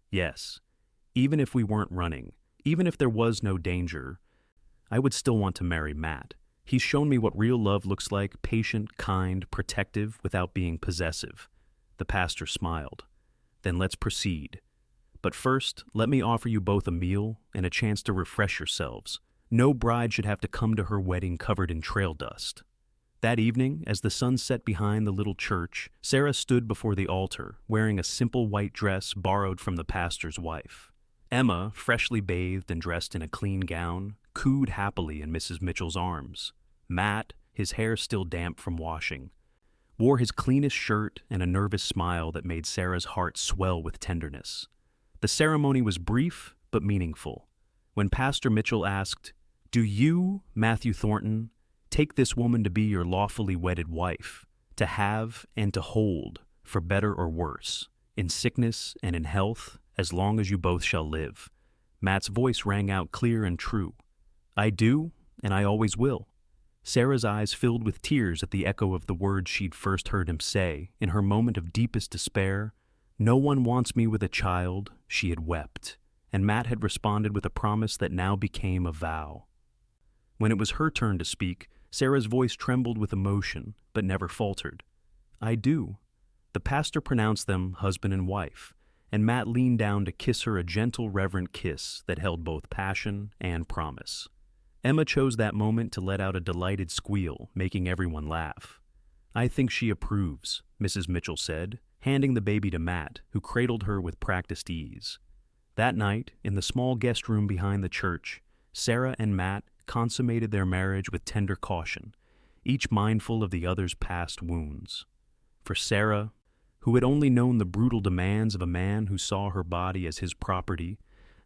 Yes, even if we weren't running, even if there was no danger, I would still want to marry Matt. He's shown me what real love looks like, patient, kind, protective, without being possessive. The pastor smiled. Then let's proceed. But first, let me offer you both a meal and a chance to refresh yourselves. No bride should have to come to her wedding covered in trail dust. That evening, as the sun set behind the little church, Sarah stood before the altar, wearing a simple white dress borrowed from the pastor's wife. Emma, freshly bathed and dressed in a clean gown, cooed happily in Mrs. Mitchell's arms. Matt, his hair still damp from washing, wore his cleanest shirt and a nervous smile that made Sarah's heart swell with tenderness. The ceremony was brief but meaningful. When Pastor Mitchell asked, "Do you, Matthew Thornton, take this woman to be your lawfully wedded wife, to have and to hold, for better or worse, in sickness and in health, as long as you both shall live?" Matt's voice rang out clear and true. I do, and I always will. Sarah's eyes filled with tears at the echo of the words she'd first heard him say, in her moment of deepest despair. No one wants me with a child, she had wept, and Matt had responded with a promise that now became a vow. When it was her turn to speak, Sarah's voice trembled with emotion, but never faltered. I do. The pastor pronounced them husband and wife, and Matt leaned down to kiss her a gentle, reverent kiss that held both passion and promise. Emma chose that moment to let out a delighted squeal, making everyone laugh. I think she approves, Mrs. Mitchell said, handing the baby to Matt, who cradled her with practiced ease. That night, in the small guest room behind the church, Sarah and Matt consummated their marriage with tender caution, each mindful of the other's past wounds. For Sarah, who had only known the brutal demands of a man who saw her body as his property,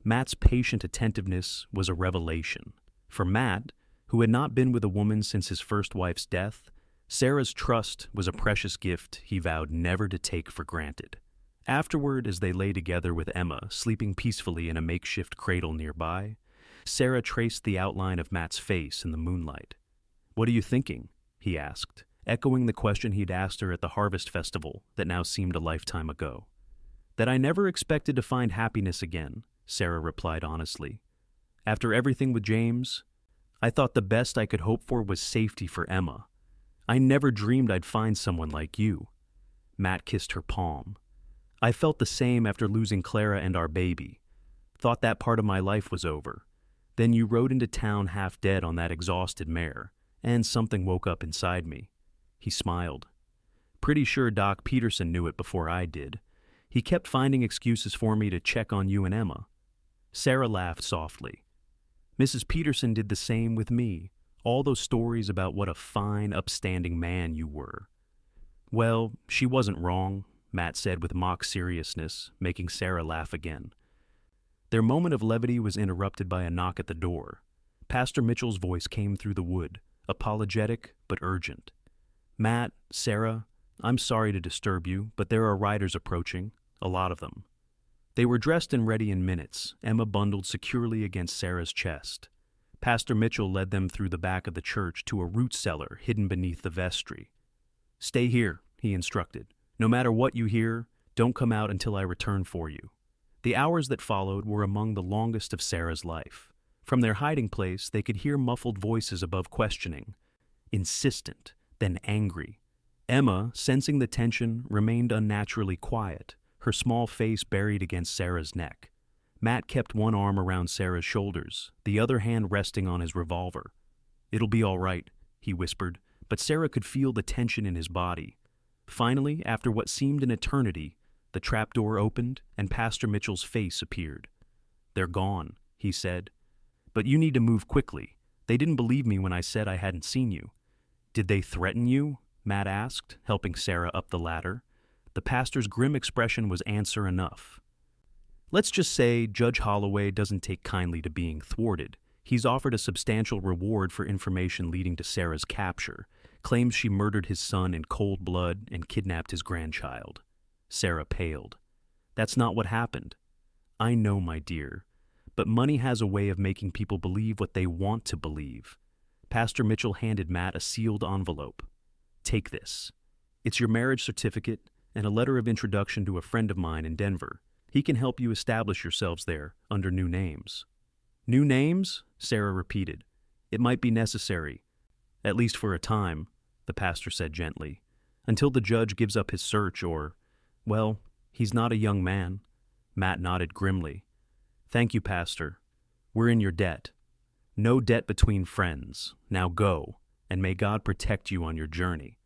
Matt's patient attentiveness was a revelation. For Matt, who had not been with a woman since his first wife's death, Sarah's trust was a precious gift he vowed never to take for granted. Afterward, as they lay together with Emma, sleeping peacefully in a makeshift cradle nearby, Sarah traced the outline of Matt's face in the moonlight. What are you thinking? He asked, echoing the question he'd asked her at the harvest festival that now seemed a lifetime ago. That I never expected to find happiness again, Sarah replied honestly. After everything with James, I thought the best I could hope for was safety for Emma. I never dreamed I'd find someone like you. Matt kissed her palm. I felt the same after losing Clara and our baby. Thought that part of my life was over. Then you rode into town half dead on that exhausted mare, and something woke up inside me. He smiled. Pretty sure Doc Peterson knew it before I did. He kept finding excuses for me to check on you and Emma. Sarah laughed softly. Mrs. Peterson did the same with me. All those stories about what a fine, upstanding man you were. Well, she wasn't wrong, Matt said with mock seriousness, making Sarah laugh again. Their moment of levity was interrupted by a knock at the door. Pastor Mitchell's voice came through the wood, apologetic but urgent. Matt, Sarah, I'm sorry to disturb you, but there are riders approaching, a lot of them. They were dressed and ready in minutes, Emma bundled securely against Sarah's chest. Pastor Mitchell led them through the back of the church to a root cellar hidden beneath the vestry. Stay here, he instructed. No matter what you hear, don't come out until I return for you. The hours that followed were among the longest of Sarah's life. From their hiding place, they could hear muffled voices above questioning, insistent, then angry. Emma, sensing the tension, remained unnaturally quiet, her small face buried against Sarah's neck. Matt kept one arm around Sarah's shoulders, the other hand resting on his revolver. It'll be all right, he whispered, but Sarah could feel the tension in his body. Finally, after what seemed an eternity, The trapdoor opened, and Pastor Mitchell's face appeared. "They're gone," he said. "But you need to move quickly. They didn't believe me when I said I hadn't seen you." "Did they threaten you?" Matt asked, helping Sarah up the ladder. The pastor's grim expression was answer enough. "Let's just say Judge Holloway doesn't take kindly to being thwarted. He's offered a substantial reward for information leading to Sarah's capture, claims she murdered his son in cold blood and kidnapped his grandchild." Sarah paled. "That's not what happened." "I know, my dear, but money has a way of making people believe what they want to believe." Pastor Mitchell handed Matt a sealed envelope. "Take this. It's your marriage certificate and a letter of introduction to a friend of mine in Denver. He can help you establish yourselves there under new names." "New names?" Sarah repeated. "It might be necessary, at least for a time," the pastor said gently, "until the judge gives up his search or, well, he's not a young man." Matt nodded grimly. "Thank you, Pastor. We're in your debt. No debt between friends. Now go, and may God protect you on your journey."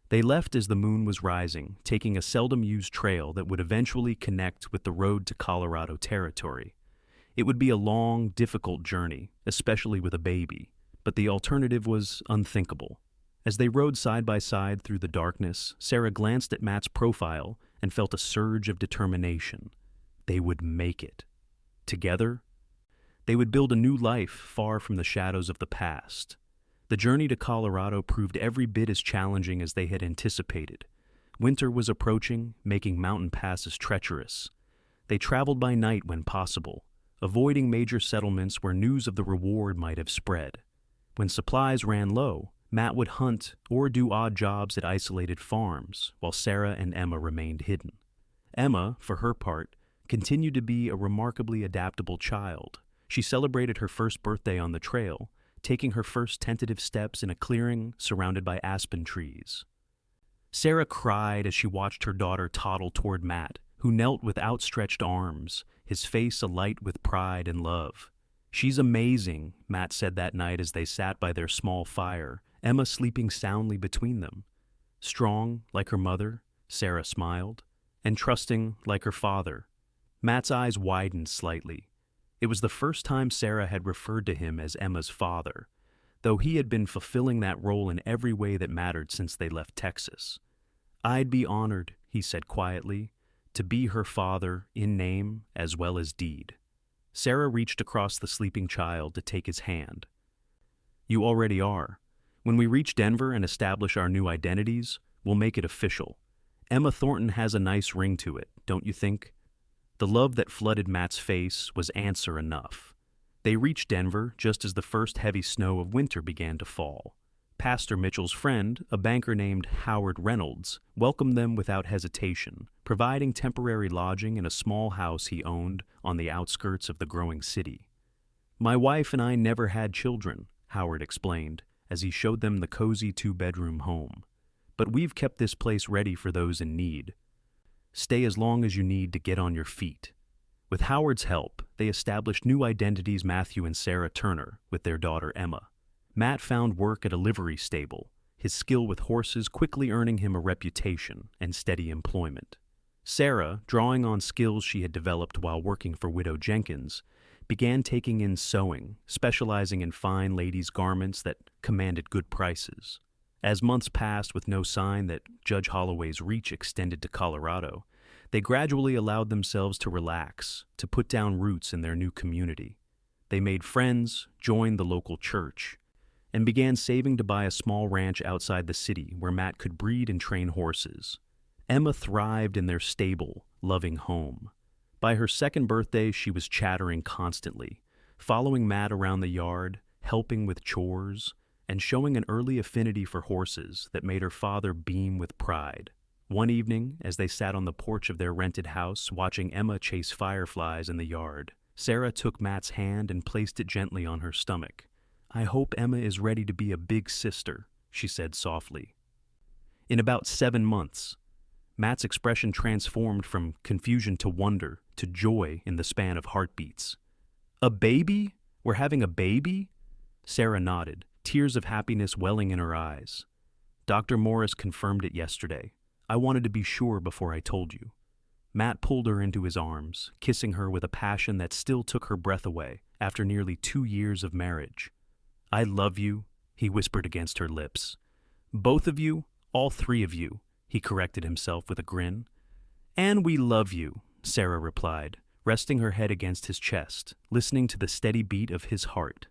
They left as the moon was rising, taking a seldom-used trail that would eventually connect with the road to Colorado territory. It would be a long, difficult journey, especially with a baby, but the alternative was unthinkable. As they rode side by side through the darkness, Sarah glanced at Matt's profile and felt a surge of determination. They would make it. Together, they would build a new life far from the shadows of the past. The journey to Colorado proved every bit as challenging as they had anticipated. Winter was approaching, making mountain passes treacherous. They traveled by night when possible, avoiding major settlements where news of the reward might have spread. When supplies ran low, Matt would hunt or do odd jobs at isolated farms, while Sarah and Emma remained hidden. Emma, for her part, continued to be a remarkably adaptable child. She celebrated her first birthday on the trail, taking her first tentative steps in a clearing surrounded by aspen trees. Sarah cried as she watched her daughter toddle toward Matt, who knelt with outstretched arms, his face alight with pride and love. "She's amazing," Matt said that night as they sat by their small fire, Emma sleeping soundly between them. "Strong, like her mother," Sarah smiled, "and trusting, like her father." Matt's eyes widened slightly. It was the first time Sarah had referred to him as Emma's father, though he had been fulfilling that role in every way that mattered since they left Texas. "I'd be honored," he said quietly, "to be her father in name as well as deed." Sarah reached across the sleeping child to take his hand. "You already are. When we reach Denver and establish our new identities, we'll make it official. Emma Thornton has a nice ring to it, don't you think?" The love that flooded Matt's face was answer enough. They reached Denver just as the first heavy snow of winter began to fall. Pastor Mitchell's friend, a banker named Howard Reynolds, welcomed them without hesitation, providing temporary lodging in a small house he owned on the outskirts of the growing city. "My wife and I never had children," Howard explained, as he showed them the cozy two-bedroom home. "But we've kept this place ready for those in need. Stay as long as you need to get on your feet." With Howard's help, they established new identities Matthew and Sarah Turner with their daughter Emma. Matt found work at a livery stable, his skill with horses quickly earning him a reputation and steady employment. Sarah, drawing on skills she had developed while working for Widow Jenkins, began taking in sewing, specializing in fine ladies' garments that commanded good prices. As months passed with no sign that Judge Holloway's reach extended to Colorado, they gradually allowed themselves to relax, to put down roots in their new community. They made friends, joined the local church, and began saving to buy a small ranch outside the city where Matt could breed and train horses. Emma thrived in their stable, loving home. By her second birthday, she was chattering constantly, following Matt around the yard, helping with chores, and showing an early affinity for horses that made her father beam with pride. One evening, as they sat on the porch of their rented house watching Emma chase fireflies in the yard, Sarah took Matt's hand and placed it gently on her stomach. "I hope Emma is ready to be a big sister," she said softly. In about 7 months, Matt's expression transformed from confusion to wonder to joy in the span of heartbeats. "A baby? We're having a baby?" Sarah nodded, tears of happiness welling in her eyes. "Dr. Morris confirmed it yesterday. I wanted to be sure before I told you." Matt pulled her into his arms, kissing her with a passion that still took her breath away after nearly 2 years of marriage. "I love you," he whispered against her lips. "Both of you, all three of you," he corrected himself with a grin. "And we love you," Sarah replied, resting her head against his chest, listening to the steady beat of his heart.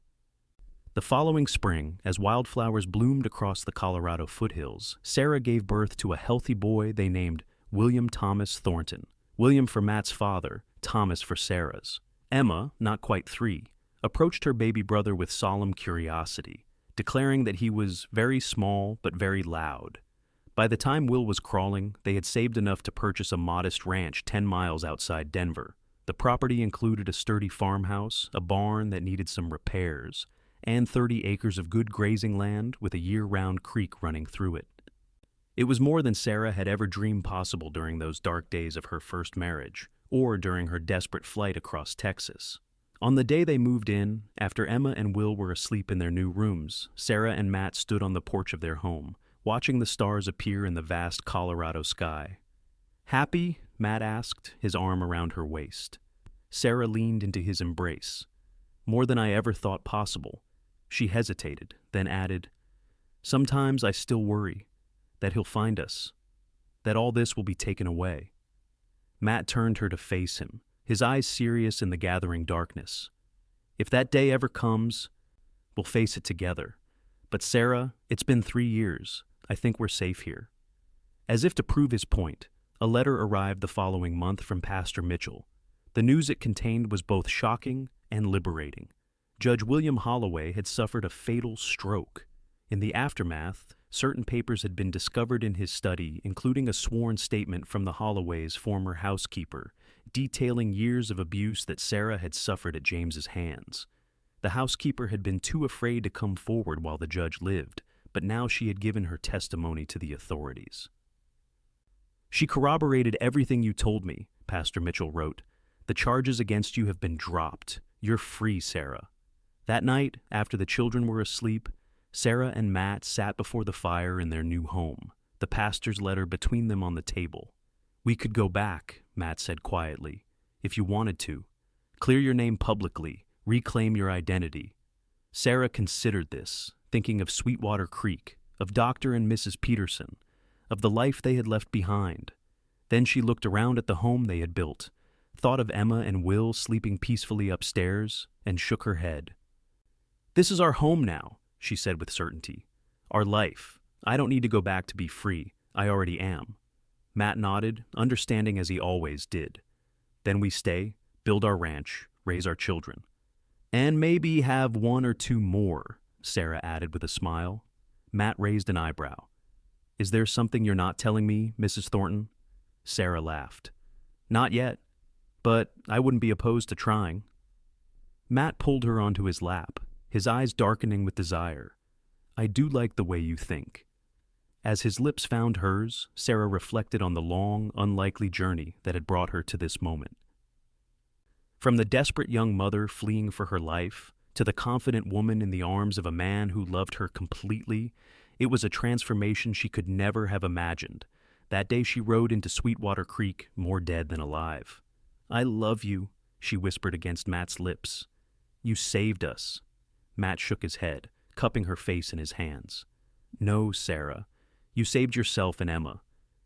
The following spring, as wildflowers bloomed across the Colorado foothills, Sarah gave birth to a healthy boy they named William Thomas Thornton. William for Matt's father, Thomas for Sarah's. Emma, not quite 3, approached her baby brother with solemn curiosity, declaring that he was very small but very loud. By the time Will was crawling, they had saved enough to purchase a modest ranch 10 miles outside Denver. The property included a sturdy farmhouse, a barn that needed some repairs, and 30 acres of good grazing land with a year-round creek running through it. It was more than Sarah had ever dreamed possible during those dark days of her first marriage, or during her desperate flight across Texas. On the day they moved in, after Emma and Will were asleep in their new rooms, Sarah and Matt stood on the porch of their home, watching the stars appear in the vast Colorado sky. "Happy?" Matt asked, his arm around her waist. Sarah leaned into his embrace. "More than I ever thought possible." She hesitated, then added, "Sometimes I still worry that he'll find us, that all this will be taken away." Matt turned her to face him, his eyes serious in the gathering darkness. "If that day ever comes, we'll face it together. But Sarah, it's been 3 years. I think we're safe here." As if to prove his point, a letter arrived the following month from Pastor Mitchell. The news it contained was both shocking and liberating. Judge William Holloway had suffered a fatal stroke. In the aftermath, certain papers had been discovered in his study, including a sworn statement from the Holloway's former housekeeper, detailing years of abuse that Sarah had suffered at James's hands. The housekeeper had been too afraid to come forward while the judge lived, but now she had given her testimony to the authorities. "She corroborated everything you told me," Pastor Mitchell wrote. "The charges against you have been dropped. You're free, Sarah." That night, after the children were asleep, Sarah and Matt sat before the fire in their new home, the pastor's letter between them on the table. "We could go back," Matt said quietly, "if you wanted to. Clear your name publicly, reclaim your identity." Sarah considered this, thinking of Sweetwater Creek, of Dr. and Mrs. Peterson, of the life they had left behind. Then she looked around at the home they had built, thought of Emma and Will sleeping peacefully upstairs, and shook her head. "This is our home now," she said with certainty. "Our life. I don't need to go back to be free. I already am." Matt nodded, understanding as he always did. "Then we stay, build our ranch, raise our children. And maybe have 1 or 2 more," Sarah added with a smile. Matt raised an eyebrow. "Is there something you're not telling me, Mrs. Thornton?" Sarah laughed. "Not yet, but I wouldn't be opposed to trying." Matt pulled her onto his lap, his eyes darkening with desire. "I do like the way you think." As his lips found hers, Sarah reflected on the long, unlikely journey that had brought her to this moment. From the desperate young mother fleeing for her life, to the confident woman in the arms of a man who loved her completely, it was a transformation she could never have imagined. That day she rode into Sweetwater Creek, more dead than alive. "I love you," she whispered against Matt's lips. "You saved us." Matt shook his head, cupping her face in his hands. "No, Sarah. You saved yourself and Emma.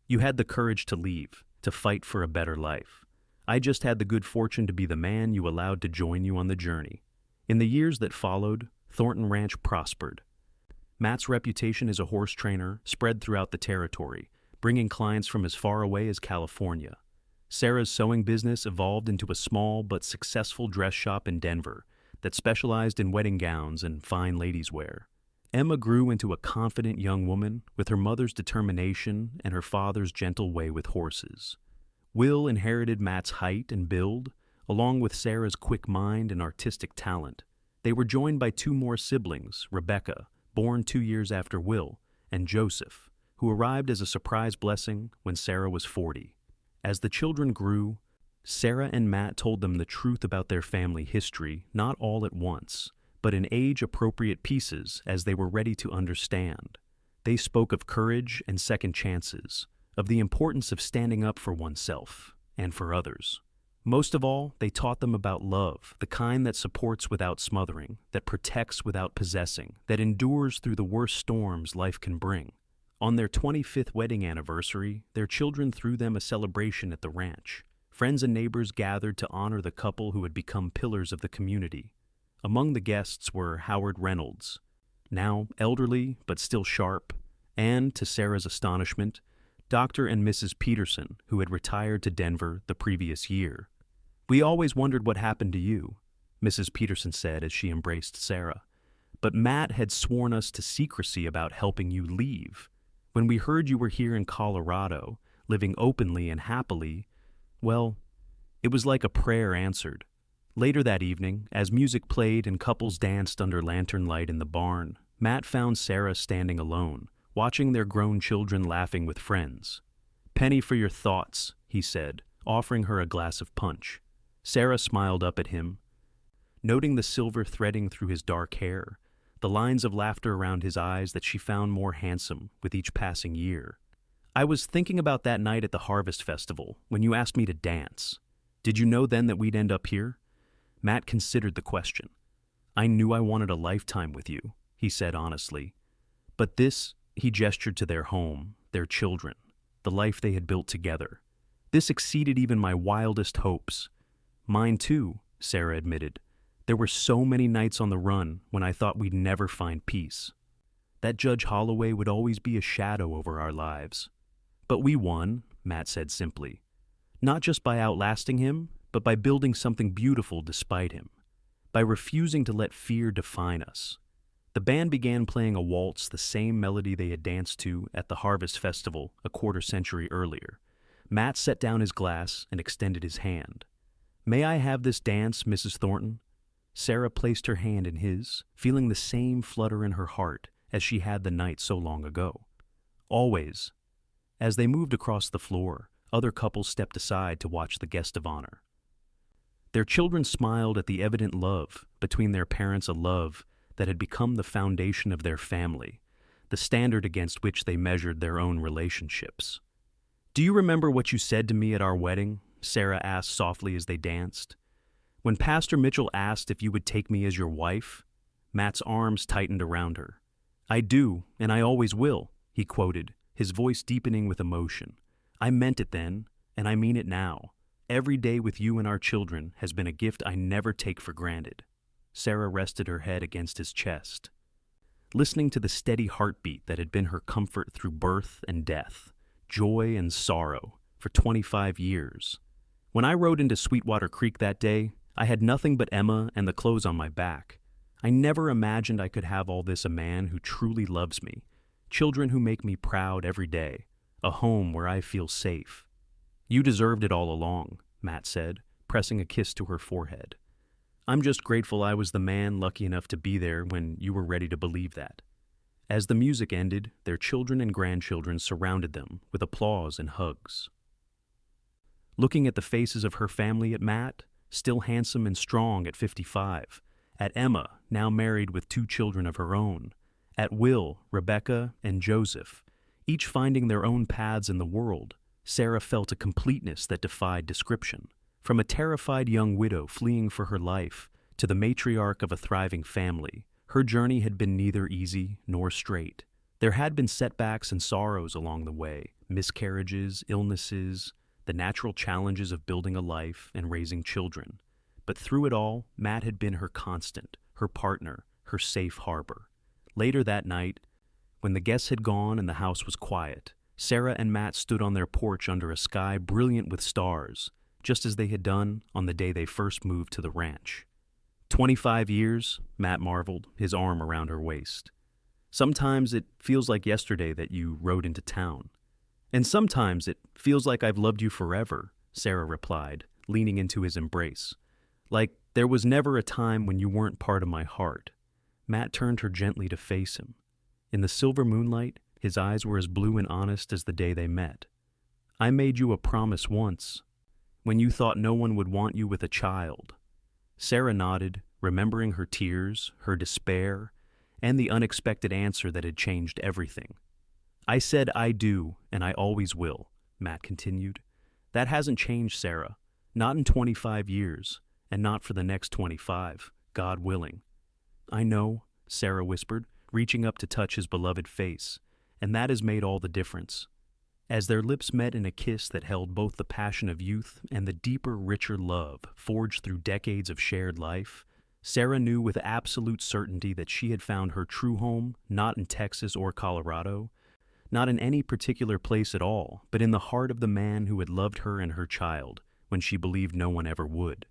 You had the courage to leave, to fight for a better life. I just had the good fortune to be the man you allowed to join you on the journey." In the years that followed, Thornton Ranch prospered. Matt's reputation as a horse trainer spread throughout the territory, bringing clients from as far away as California. Sarah's sewing business evolved into a small but successful dress shop in Denver that specialized in wedding gowns and fine ladies' wear. Emma grew into a confident young woman with her mother's determination and her father's gentle way with horses. Will inherited Matt's height and build, along with Sarah's quick mind and artistic talent. They were joined by 2 more siblings, Rebecca, born 2 years after Will, and Joseph, who arrived as a surprise blessing when Sarah was 40. As the children grew, Sarah and Matt told them the truth about their family history, not all at once, but in age-appropriate pieces as they were ready to understand. They spoke of courage and second chances, of the importance of standing up for oneself, and for others. Most of all, they taught them about love, the kind that supports without smothering, that protects without possessing, that endures through the worst storms life can bring. On their 25th wedding anniversary, their children threw them a celebration at the ranch. Friends and neighbors gathered to honor the couple who had become pillars of the community. Among the guests were Howard Reynolds, now elderly but still sharp, and, to Sarah's astonishment, Dr. and Mrs. Peterson, who had retired to Denver the previous year. "We always wondered what happened to you," Mrs. Peterson said as she embraced Sarah. "But Matt had sworn us to secrecy about helping you leave. When we heard you were here in Colorado, living openly and happily, well, it was like a prayer answered." Later that evening, as music played and couples danced under lantern light in the barn, Matt found Sarah standing alone, watching their grown children laughing with friends. "Penny for your thoughts," he said, offering her a glass of punch. Sarah smiled up at him, noting the silver threading through his dark hair, the lines of laughter around his eyes that she found more handsome with each passing year. "I was thinking about that night at the Harvest Festival when you asked me to dance. Did you know then that we'd end up here?" Matt considered the question. "I knew I wanted a lifetime with you," he said honestly. "But this," he gestured to their home, their children, the life they had built together. "This exceeded even my wildest hopes." "Mine too," Sarah admitted. "There were so many nights on the run when I thought we'd never find peace. That Judge Holloway would always be a shadow over our lives. But we won," Matt said simply. "Not just by outlasting him, but by building something beautiful despite him. By refusing to let fear define us." The band began playing a waltz, the same melody they had danced to at the Harvest Festival a quarter-century earlier. Matt set down his glass and extended his hand. "May I have this dance, Mrs. Thornton?" Sarah placed her hand in his, feeling the same flutter in her heart as she had the night so long ago. "Always." As they moved across the floor, other couples stepped aside to watch the guest of honor. Their children smiled at the evident love between their parents, a love that had become the foundation of their family, the standard against which they measured their own relationships. "Do you remember what you said to me at our wedding?" Sarah asked softly as they danced. "When Pastor Mitchell asked if you would take me as your wife?" Matt's arms tightened around her. "I do, and I always will," he quoted, his voice deepening with emotion. "I meant it then, and I mean it now. Every day with you and our children has been a gift I never take for granted." Sarah rested her head against his chest, listening to the steady heartbeat that had been her comfort through birth and death, joy and sorrow, for 25 years. "When I rode into Sweetwater Creek that day, I had nothing but Emma and the clothes on my back. I never imagined I could have all this, a man who truly loves me, children who make me proud every day, a home where I feel safe." "You deserved it all along," Matt said, pressing a kiss to her forehead. "I'm just grateful I was the man lucky enough to be there when you were ready to believe that." As the music ended, their children and grandchildren surrounded them with applause and hugs. Looking at the faces of her family, at Matt, still handsome and strong at 55, at Emma, now married with 2 children of her own, at Will, Rebecca, and Joseph, each finding their own paths in the world, Sarah felt a completeness that defied description. From a terrified young widow fleeing for her life to the matriarch of a thriving family, her journey had been neither easy nor straight. There had been setbacks and sorrows along the way, miscarriages, illnesses, the natural challenges of building a life and raising children. But through it all, Matt had been her constant, her partner, her safe harbor. Later that night, when the guests had gone and the house was quiet, Sarah and Matt stood on their porch under a sky brilliant with stars, just as they had done on the day they first moved to the ranch. 25 years, Matt marveled, his arm around her waist. "Sometimes it feels like yesterday that you rode into town. And sometimes it feels like I've loved you forever," Sarah replied, leaning into his embrace. "Like there was never a time when you weren't part of my heart." Matt turned her gently to face him. In the silver moonlight, his eyes were as blue and honest as the day they met. "I made you a promise once, when you thought no one would want you with a child." Sarah nodded, remembering her tears, her despair, and the unexpected answer that had changed everything. "I said I do, and I always will," Matt continued. That hasn't changed, Sarah. Not in 25 years, and not for the next 25, God willing. I know, Sarah whispered, reaching up to touch his beloved face, and that has made all the difference. As their lips met in a kiss that held both the passion of youth and the deeper, richer love forged through decades of shared life, Sarah knew with absolute certainty that she had found her true home not in Texas or Colorado, not in any particular place at all, but in the heart of the man who had loved her and her child when she believed no one ever would.